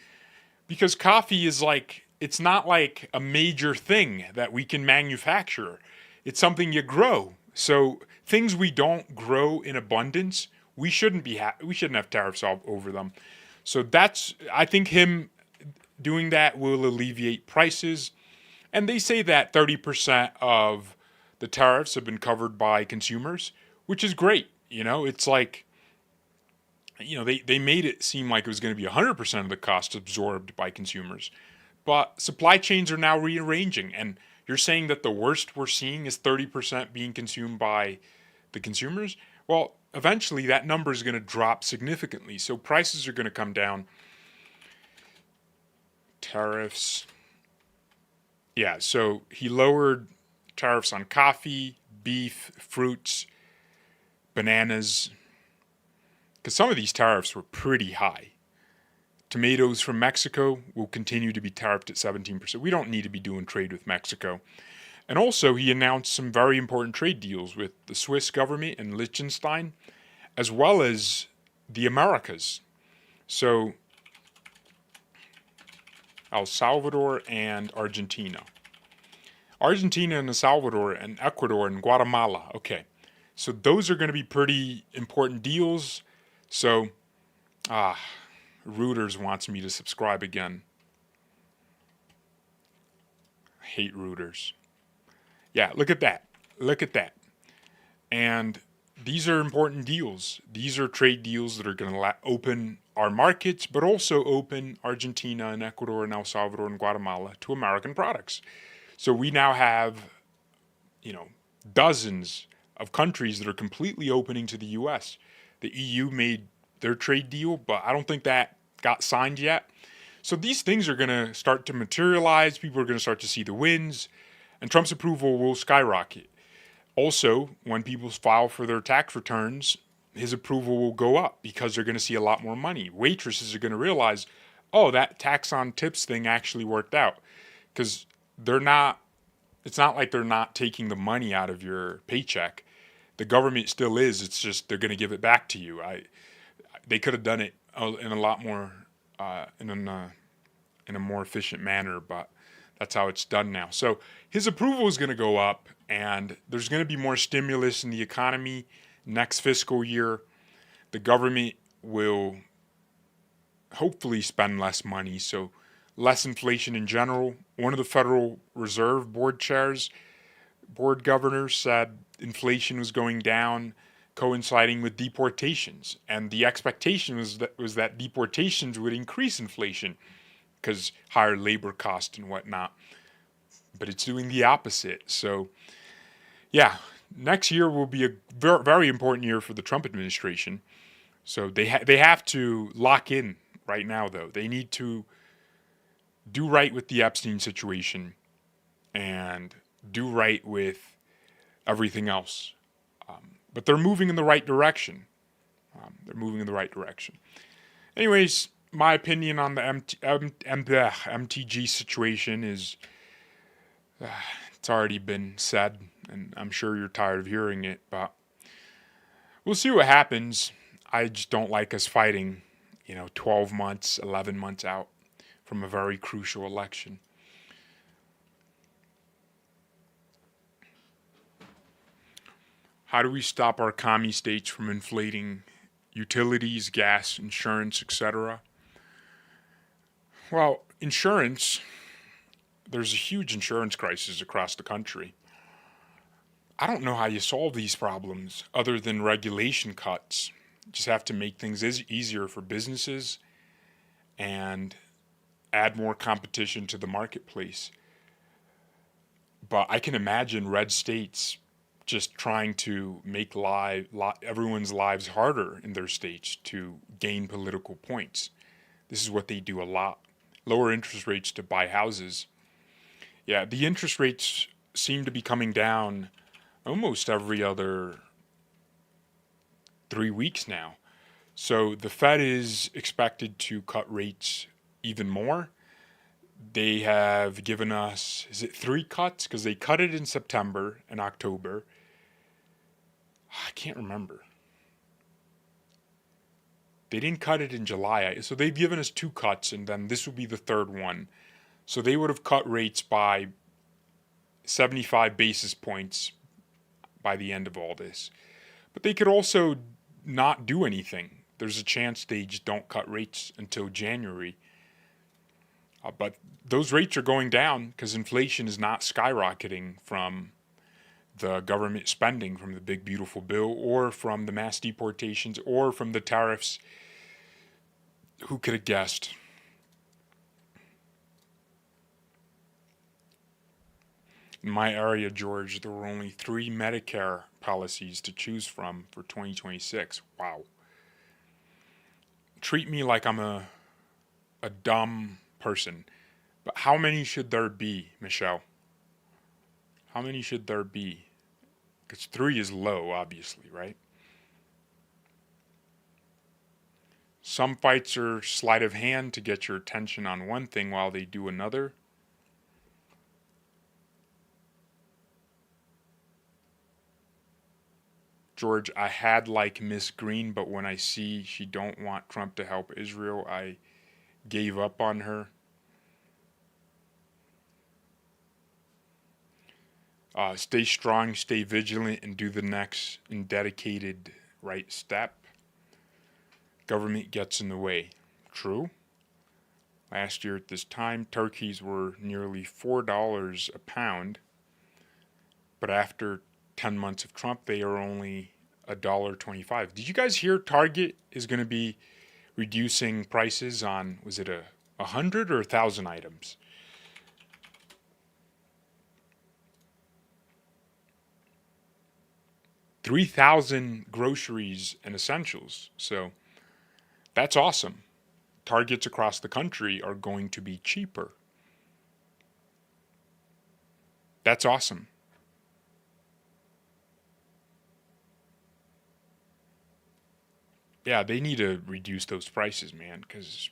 because coffee is like it's not like a major thing that we can manufacture. It's something you grow. So things we don't grow in abundance, we shouldn't have tariffs all over them. So that's I think him doing that will alleviate prices. And they say that 30% of the tariffs have been covered by consumers, which is great. It's like they made it seem like it was going to be 100% of the cost absorbed by consumers. But supply chains are now rearranging, and you're saying that the worst we're seeing is 30% being consumed by the consumers? Well, eventually that number is going to drop significantly, so prices are going to come down. Tariffs. Yeah, so he lowered tariffs on coffee, beef, fruits, bananas, because some of these tariffs were pretty high. Tomatoes from Mexico will continue to be tariffed at 17%. We don't need to be doing trade with Mexico. And also, he announced some very important trade deals with the Swiss government and Liechtenstein, as well as the Americas. So, El Salvador and Argentina. Argentina and El Salvador and Ecuador and Guatemala. Okay. So, those are going to be pretty important deals. So, Reuters wants me to subscribe again. I hate Reuters. Yeah, look at that. Look at that. And these are important deals. These are trade deals that are going to open our markets, but also open Argentina and Ecuador and El Salvador and Guatemala to American products. So we now have, dozens of countries that are completely opening to the U.S. The EU made their trade deal, but I don't think that got signed yet. So these things are going to start to materialize. People are going to start to see the wins, and Trump's approval will skyrocket. Also, when people file for their tax returns, his approval will go up because they're going to see a lot more money. Waitresses are going to realize, oh, that tax on tips thing actually worked out, because it's not like they're not taking the money out of your paycheck. The government still is. It's just they're going to give it back to you. They could have done it in a lot more in a more efficient manner, but that's how it's done now. So his approval is going to go up, and there's going to be more stimulus in the economy next fiscal year. The government will hopefully spend less money, so less inflation in general. One of the Federal Reserve board governors said inflation was going down, coinciding with deportations, and the expectation was that deportations would increase inflation because higher labor costs and whatnot. But it's doing the opposite. So, yeah, next year will be a very important year for the Trump administration. So they have to lock in right now, though. They need to do right with the Epstein situation and do right with everything else. But they're moving in the right direction. Anyways, my opinion on the MTG situation is it's already been said, and I'm sure you're tired of hearing it, but we'll see what happens. I just don't like us fighting, 12 months, 11 months out from a very crucial election. How do we stop our commie states from inflating utilities, gas, insurance, etc.? Well, insurance, there's a huge insurance crisis across the country. I don't know how you solve these problems other than regulation cuts. You just have to make things easier for businesses and add more competition to the marketplace. But I can imagine red states just trying to make everyone's lives harder in their states to gain political points. This is what they do a lot. Lower interest rates to buy houses. Yeah, the interest rates seem to be coming down almost every other 3 weeks now. So the Fed is expected to cut rates even more. They have given us, is it 3 cuts? Because they cut it in September and October. I can't remember. They didn't cut it in July. So they've given us 2 cuts, and then this will be the third one. So they would have cut rates by 75 basis points by the end of all this. But they could also not do anything. There's a chance they just don't cut rates until January. But those rates are going down because inflation is not skyrocketing from the government spending, from the big beautiful bill, or from the mass deportations, or from the tariffs. Who could have guessed? In my area, George, there were only 3 Medicare policies to choose from for 2026. Wow. Treat me like I'm a dumb person. But how many should there be, Michelle? How many should there be? Because 3 is low, obviously, right? Some fights are sleight of hand to get your attention on one thing while they do another. George, I had like Miss Green, but when I see she don't want Trump to help Israel, I gave up on her. Stay strong, stay vigilant, and do the next and dedicated right step. Government gets in the way. True. Last year at this time, turkeys were nearly $4 a pound, but after 10 months of Trump, they are only $1.25. Did you guys hear Target is going to be reducing prices on, was it 100 or 1,000 items? $3,000 groceries and essentials. So that's awesome. Targets across the country are going to be cheaper. That's awesome. Yeah, they need to reduce those prices, man, because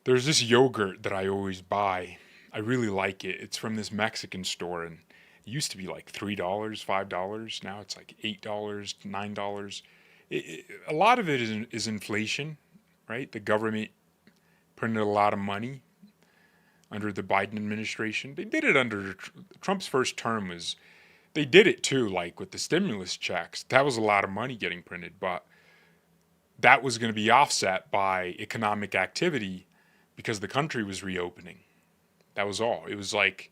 there's this yogurt that I always buy. I really like it. It's from this Mexican store, and it used to be like $3, $5. Now it's like $8, $9. A lot of it is inflation, right? The government printed a lot of money under the Biden administration. They did it under Trump's first term. They did it too, like with the stimulus checks. That was a lot of money getting printed, but that was going to be offset by economic activity because the country was reopening. That was all. It was like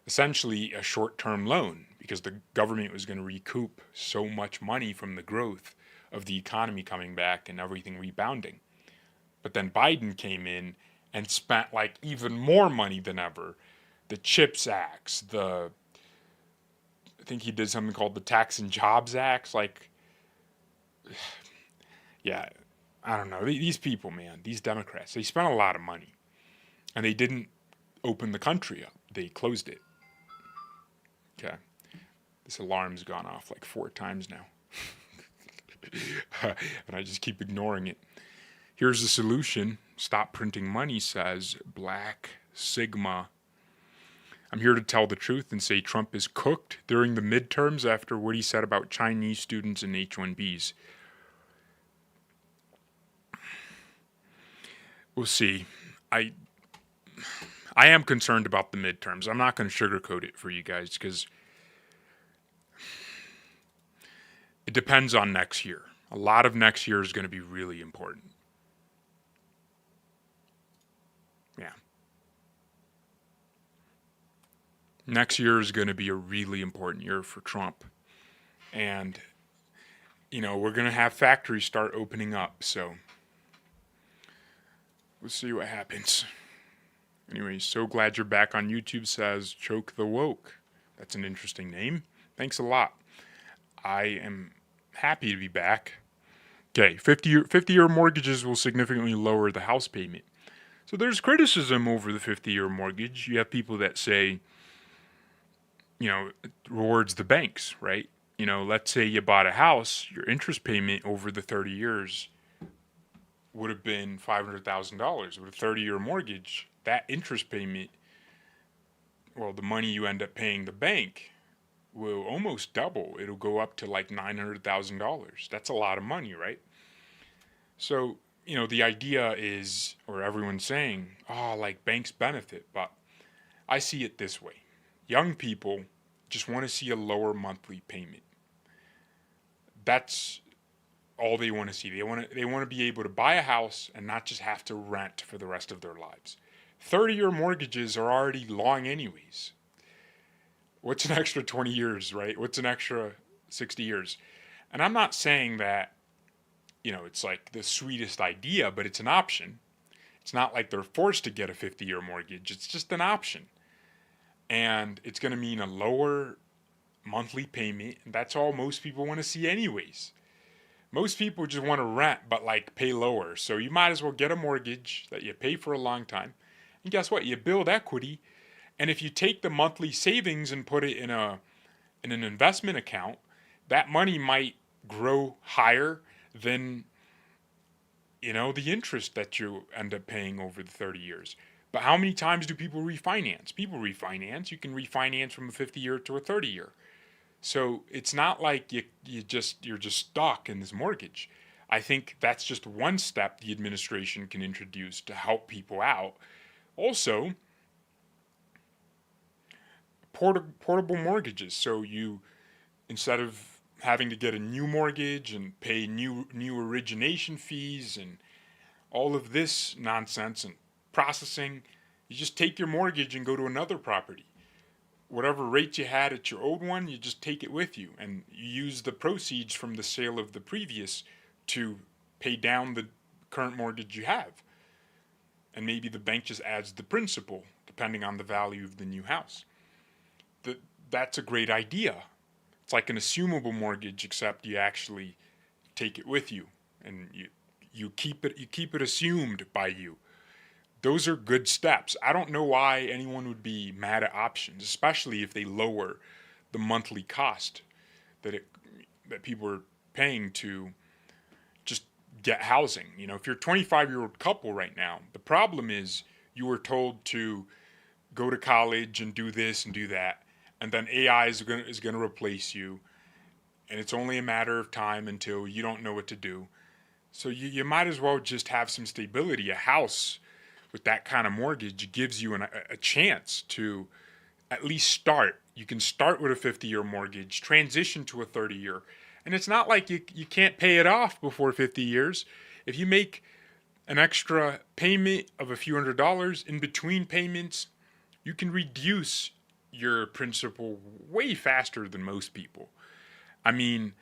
essentially a short-term loan because the government was going to recoup so much money from the growth of the economy coming back and everything rebounding. But then Biden came in and spent like even more money than ever. The CHIPS Acts, I think he did something called the Tax and Jobs Acts. Like, yeah, I don't know. These people, man, these Democrats, they spent a lot of money. And they didn't open the country up. They closed it. Okay. This alarm's gone off like 4 times now. And I just keep ignoring it. Here's the solution. Stop printing money, says Black Sigma. I'm here to tell the truth and say Trump is cooked during the midterms after what he said about Chinese students and H-1Bs. We'll see. I am concerned about the midterms. I'm not going to sugarcoat it for you guys because it depends on next year. A lot of next year is going to be really important. Yeah. Next year is going to be a really important year for Trump. And, we're going to have factories start opening up. So we'll see what happens. Anyway, so glad you're back on YouTube, says Choke the Woke. That's an interesting name. Thanks a lot. I am happy to be back. Okay, 50-year mortgages will significantly lower the house payment. So there's criticism over the 50-year mortgage. You have people that say, it rewards the banks, right? Let's say you bought a house, your interest payment over the 30 years would have been $500,000. With a 30-year mortgage, that interest payment, well, the money you end up paying the bank will almost double. It'll go up to like $900,000. That's a lot of money, right? So, the idea is, or everyone's saying, oh, like banks benefit, but I see it this way. Young people just want to see a lower monthly payment. That's all they want to see. They want to be able to buy a house and not just have to rent for the rest of their lives. 30-year mortgages are already long anyways. What's an extra 20 years, right? What's an extra 60 years? And I'm not saying that, it's like the sweetest idea, but it's an option. It's not like they're forced to get a 50-year mortgage. It's just an option. And it's going to mean a lower monthly payment. And that's all most people want to see anyways. Most people just want to rent, but like pay lower. So you might as well get a mortgage that you pay for a long time. And guess what? You build equity. And if you take the monthly savings and put it in an investment account, that money might grow higher than the interest that you end up paying over the 30 years. But how many times do people refinance? People refinance. You can refinance from a 50-year to a 30-year. So it's not like you're just stuck in this mortgage. I think that's just one step the administration can introduce to help people out. Also, portable mortgages. So instead of having to get a new mortgage and pay new origination fees and all of this nonsense and processing, you just take your mortgage and go to another property. Whatever rate you had at your old one, you just take it with you, and you use the proceeds from the sale of the previous to pay down the current mortgage you have. And maybe the bank just adds the principal depending on the value of the new house. That's a great idea. It's like an assumable mortgage, except you actually take it with you, and you keep it assumed by you. Those are good steps. I don't know why anyone would be mad at options, especially if they lower the monthly cost that people are paying to just get housing. If you're a 25-year-old couple right now, the problem is you were told to go to college and do this and do that, and then AI is going to replace you, and it's only a matter of time until you don't know what to do. So you might as well just have some stability. A house with that kind of mortgage gives you a chance to at least start. You can start with a 50-year mortgage, transition to a 30-year. And it's not like you can't pay it off before 50 years. If you make an extra payment of a few $100s in between payments, you can reduce your principal way faster than most people. I mean,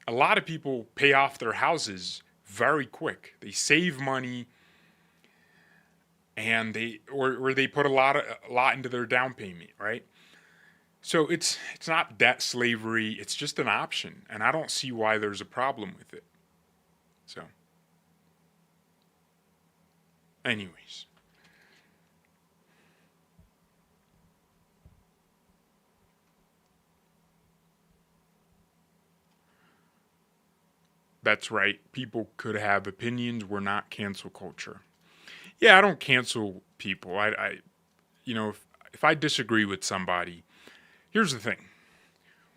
a lot of people pay off their houses very quick. They save money, and they put a lot into their down payment, right? So it's not debt slavery. It's just an option, and I don't see why there's a problem with it. So, anyways. That's right. People could have opinions. We're not cancel culture. Yeah, I don't cancel people. If I disagree with somebody, here's the thing.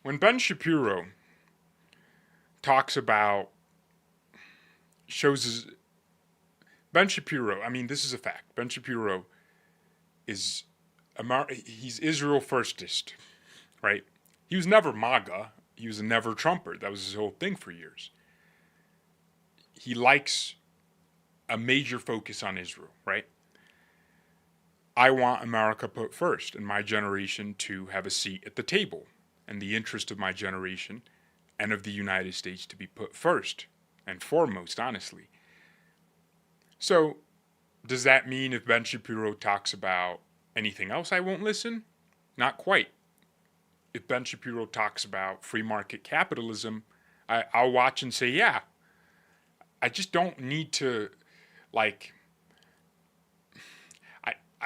When Ben Shapiro talks about Ben Shapiro, I mean, this is a fact. Ben Shapiro he's Israel firstist, right? He was never MAGA. He was a never Trumper. That was his whole thing for years. He likes a major focus on Israel, right? I want America put first and my generation to have a seat at the table, and the interest of my generation and of the United States to be put first and foremost, honestly. So, does that mean if Ben Shapiro talks about anything else, I won't listen? Not quite. If Ben Shapiro talks about free market capitalism, I'll watch and say, yeah. I just don't need to, I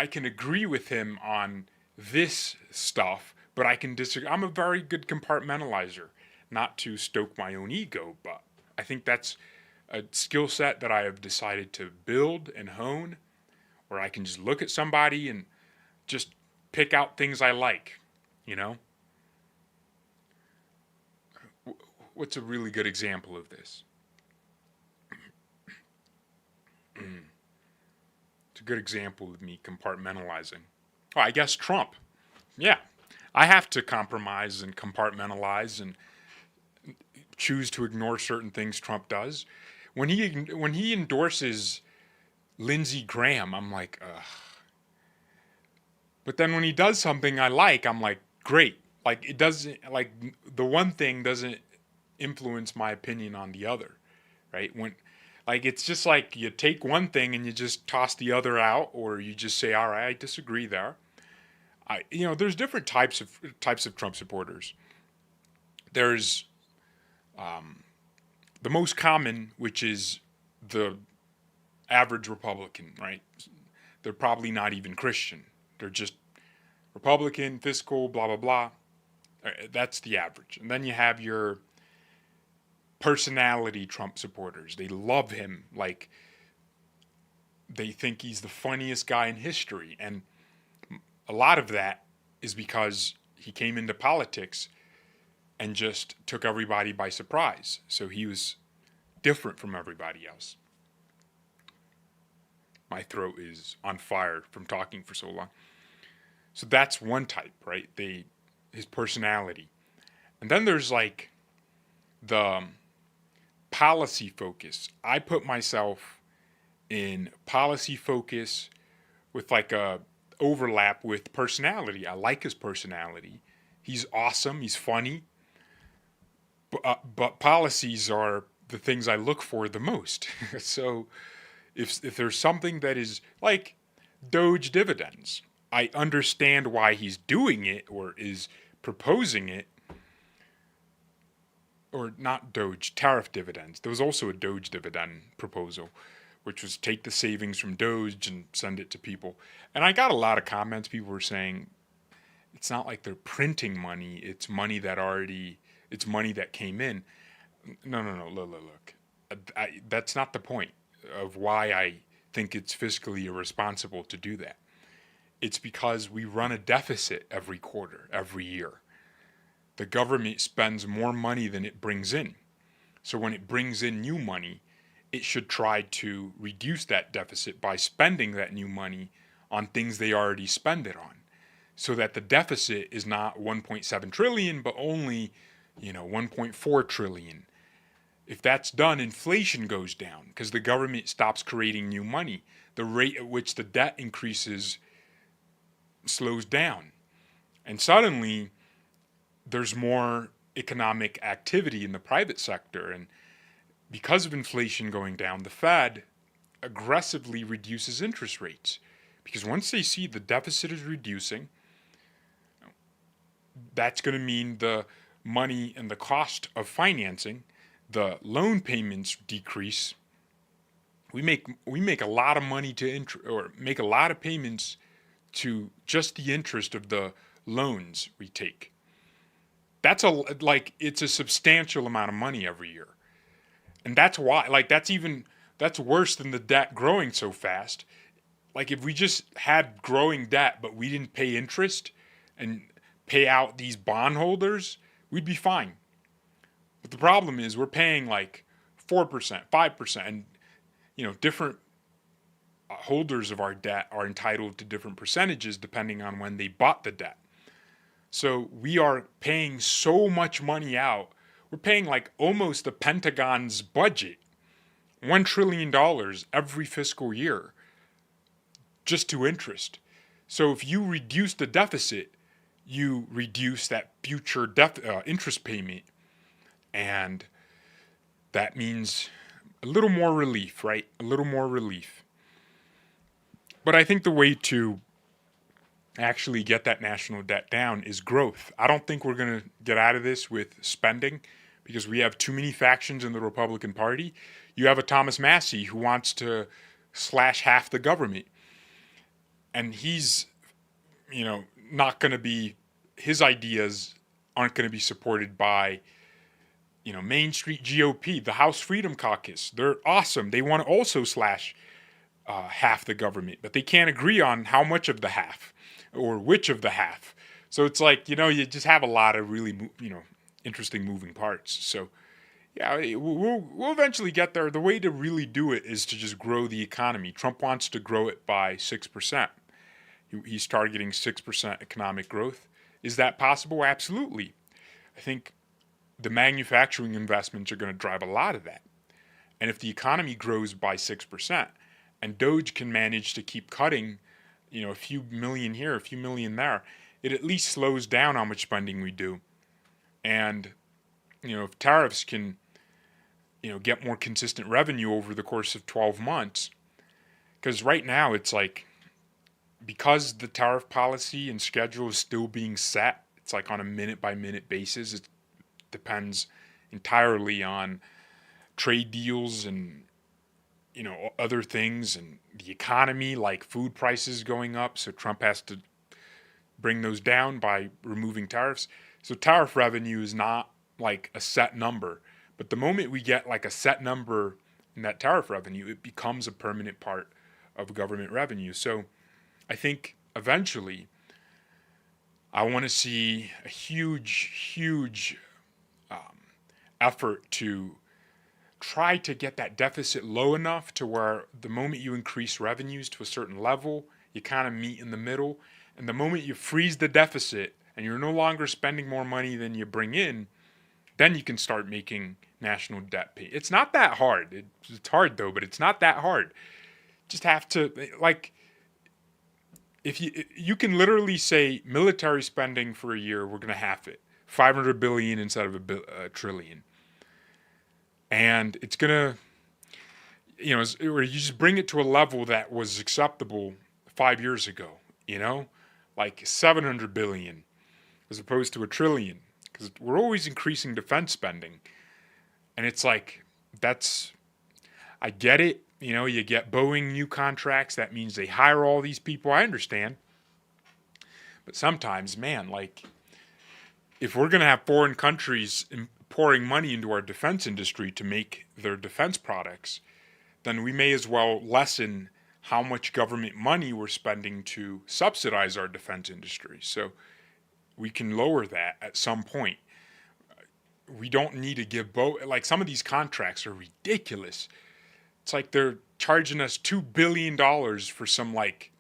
can agree with him on this stuff, but I can disagree. I'm a very good compartmentalizer, not to stoke my own ego, but I think that's a skill set that I have decided to build and hone, where I can just look at somebody and just pick out things I like, you know? What's a really good example of this? It's a good example of me compartmentalizing. Oh, I guess Trump. Yeah. I have to compromise and compartmentalize and choose to ignore certain things Trump does. When he endorses Lindsey Graham, I'm like, ugh. But then when he does something I like, I'm like, great. Like it doesn't like the one thing doesn't influence my opinion on the other, right? When like it's just like you take one thing and you just toss the other out, or you just say, all right, I disagree there. There's different types of Trump supporters. There's the most common, which is the average Republican, right? They're probably not even Christian. They're just Republican, fiscal, blah, blah, blah. That's the average. And then you have your personality Trump supporters. They love him. Like, they think he's the funniest guy in history. And a lot of that is because he came into politics and just took everybody by surprise. So he was different from everybody else. My throat is on fire from talking for so long. So that's one type, right? His personality. And then there's like the policy focus. I put myself in policy focus with like a overlap with personality. I like his personality. He's awesome. He's funny. But policies are the things I look for the most. So if there's something that is like Doge dividends, I understand why he's doing it or is proposing it. Or not Doge, tariff dividends. There was also a Doge dividend proposal, which was take the savings from Doge and send it to people. And I got a lot of comments. People were saying it's not like they're printing money. It's money that came in. No, look. That's not the point of why I think it's fiscally irresponsible to do that. It's because we run a deficit every quarter, every year. The government spends more money than it brings in. So when it brings in new money, it should try to reduce that deficit by spending that new money on things they already spend it on, so that the deficit is not 1.7 trillion, but only, 1.4 trillion. If that's done, inflation goes down because the government stops creating new money. The rate at which the debt increases slows down. And suddenly, there's more economic activity in the private sector. And because of inflation going down, the Fed aggressively reduces interest rates. Because once they see the deficit is reducing, that's going to mean the money and the cost of financing, the loan payments decrease. We make a lot of money or make a lot of payments to just the interest of the loans we take. That's it's a substantial amount of money every year. And that's why, that's worse than the debt growing so fast. Like if we just had growing debt, but we didn't pay interest and pay out these bondholders, we'd be fine. But the problem is we're paying like 4%, 5%, and different holders of our debt are entitled to different percentages depending on when they bought the debt. So we are paying so much money out. We're paying like almost the Pentagon's budget, $1 trillion every fiscal year, just to interest. So if you reduce the deficit, you reduce that future interest payment. And that means a little more relief, right? A little more relief. But I think the way to actually get that national debt down is growth. I don't think we're going to get out of this with spending because we have too many factions in the Republican Party. You have a Thomas Massie who wants to slash half the government. And he's, not going to be, his ideas aren't going to be supported by Main Street GOP, the House Freedom Caucus, they're awesome. They want to also slash half the government, but they can't agree on how much of the half or which of the half. So it's like, you just have a lot of really, interesting moving parts. So yeah, we'll eventually get there. The way to really do it is to just grow the economy. Trump wants to grow it by 6%. He's targeting 6% economic growth. Is that possible? Absolutely. I think the manufacturing investments are going to drive a lot of that. And if the economy grows by 6%, and Doge can manage to keep cutting, a few million here, a few million there, it at least slows down how much spending we do. And, if tariffs can, get more consistent revenue over the course of 12 months, because right now it's like, because the tariff policy and schedule is still being set, it's like on a minute by minute basis. It depends entirely on trade deals and other things and the economy, like food prices going up. So Trump has to bring those down by removing tariffs. So tariff revenue is not like a set number. But the moment we get like a set number in that tariff revenue, it becomes a permanent part of government revenue. So I think eventually I want to see a huge effort to try to get that deficit low enough to where the moment you increase revenues to a certain level, you kind of meet in the middle. And the moment you freeze the deficit and you're no longer spending more money than you bring in, then you can start making national debt pay. It's not that hard. It's hard though, but it's not that hard. Just have to, like, if you can literally say military spending for a year, we're going to half it, 500 billion instead of a trillion. And it's going to, or you just bring it to a level that was acceptable 5 years ago, like 700 billion as opposed to a trillion, because we're always increasing defense spending. And it's like, I get it. You get Boeing new contracts. That means they hire all these people. I understand. But sometimes, man, like, if we're going to have foreign countries pouring money into our defense industry to make their defense products, then we may as well lessen how much government money we're spending to subsidize our defense industry. So we can lower that at some point. We don't need to give like, some of these contracts are ridiculous. It's like they're charging us $2 billion for some, like,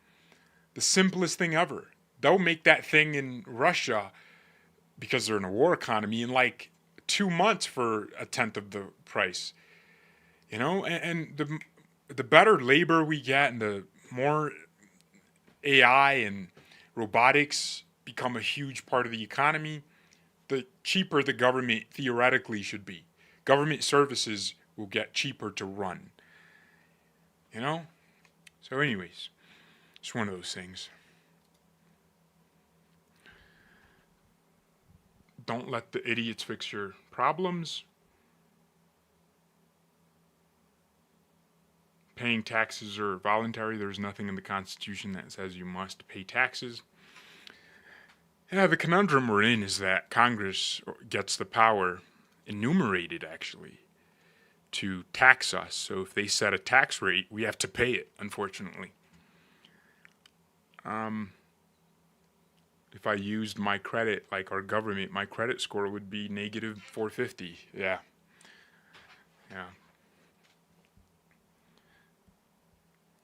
the simplest thing ever. They'll make that thing in Russia, because they're in a war economy, in like 2 months for a tenth of the price. And the better labor we get and the more AI and robotics become a huge part of the economy, the cheaper the government theoretically should be. Government services will get cheaper to run. So anyways, it's one of those things. Don't let the idiots fix your problems. Paying taxes are voluntary. There's nothing in the Constitution that says you must pay taxes. Yeah, the conundrum we're in is that Congress gets the power, enumerated actually, to tax us. So if they set a tax rate, we have to pay it, unfortunately. If I used my credit like our government, my credit score would be negative 450. Yeah.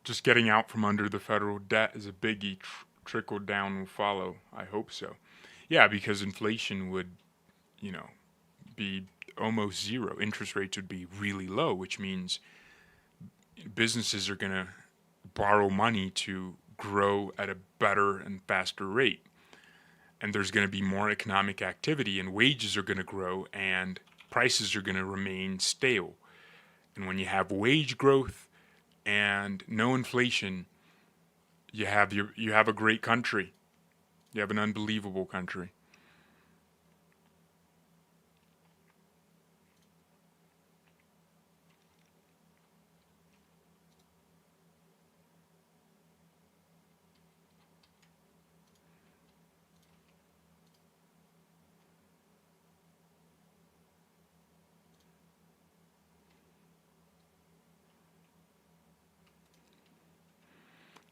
Just getting out from under the federal debt is a biggie. Trickle down will follow. I hope so. Yeah, because inflation would, be almost zero. Interest rates would be really low, which means businesses are going to borrow money to grow at a better and faster rate. And there's going to be more economic activity, and wages are going to grow, and prices are going to remain stale. And when you have wage growth and no inflation, you have a great country. You have an unbelievable country.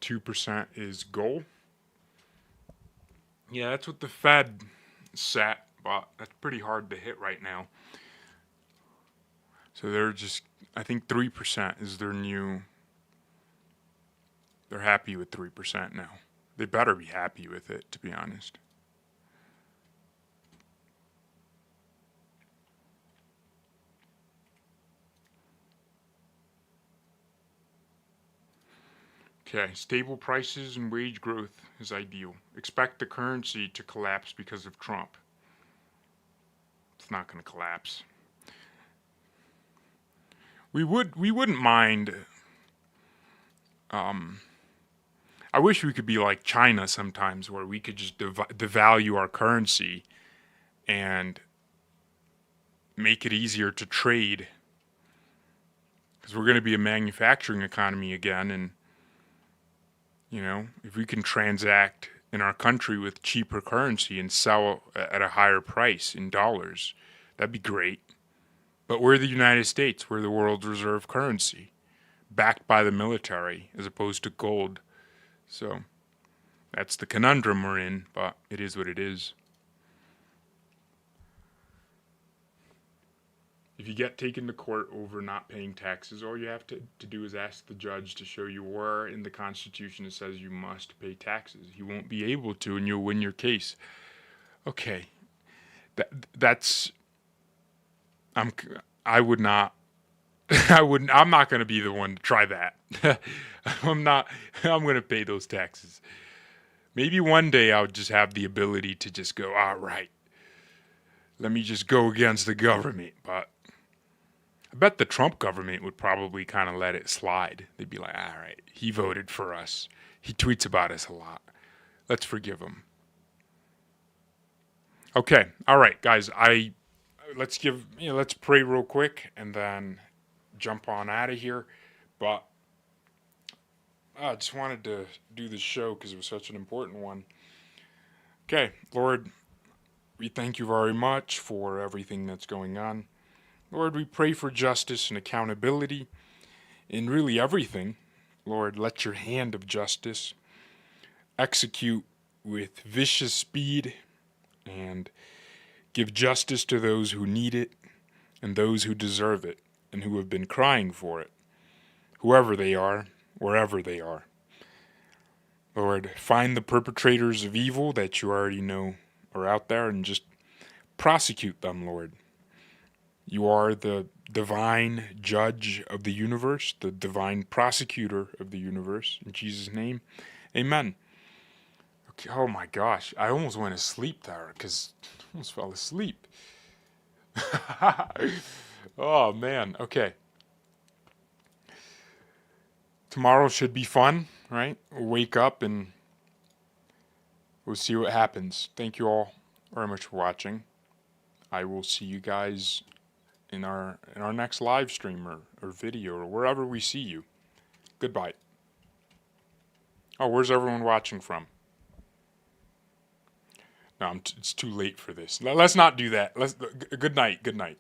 2% is goal. Yeah, that's what the Fed set, but that's pretty hard to hit right now. So I think 3% is their new, they're happy with 3% now. They better be happy with it, to be honest. Okay, stable prices and wage growth is ideal. Expect the currency to collapse because of Trump. It's not going to collapse. We wouldn't mind. I wish we could be like China sometimes, where we could just devalue our currency and make it easier to trade, because we're going to be a manufacturing economy again, and if we can transact in our country with cheaper currency and sell at a higher price in dollars, that'd be great. But we're the United States. We're the world's reserve currency, backed by the military as opposed to gold. So that's the conundrum we're in, but it is what it is. If you get taken to court over not paying taxes, all you have to do is ask the judge to show you where in the Constitution it says you must pay taxes. He won't be able to, and you'll win your case. Okay, I would not. I'm not going to be the one to try that. I'm going to pay those taxes. Maybe one day I'll just have the ability to just go, all right, let me just go against the government. But I bet the Trump government would probably kind of let it slide. They'd be like, all right, he voted for us. He tweets about us a lot. Let's forgive him. Okay, all right, guys. Let's pray real quick and then jump on out of here. But I just wanted to do this show because it was such an important one. Okay, Lord, we thank you very much for everything that's going on. Lord, we pray for justice and accountability in really everything. Lord, let your hand of justice execute with vicious speed and give justice to those who need it and those who deserve it and who have been crying for it, whoever they are, wherever they are. Lord, find the perpetrators of evil that you already know are out there and just prosecute them, Lord. You are the divine judge of the universe, the divine prosecutor of the universe. In Jesus' name, amen. Okay, oh my gosh, I almost went to sleep there because I almost fell asleep. Oh man, okay. Tomorrow should be fun, right? We'll wake up and we'll see what happens. Thank you all very much for watching. I will see you guys in our next live stream or video or wherever we see you. Goodbye. Oh, where's everyone watching from? No, it's too late for this. Let's not do that. Good night. Good night.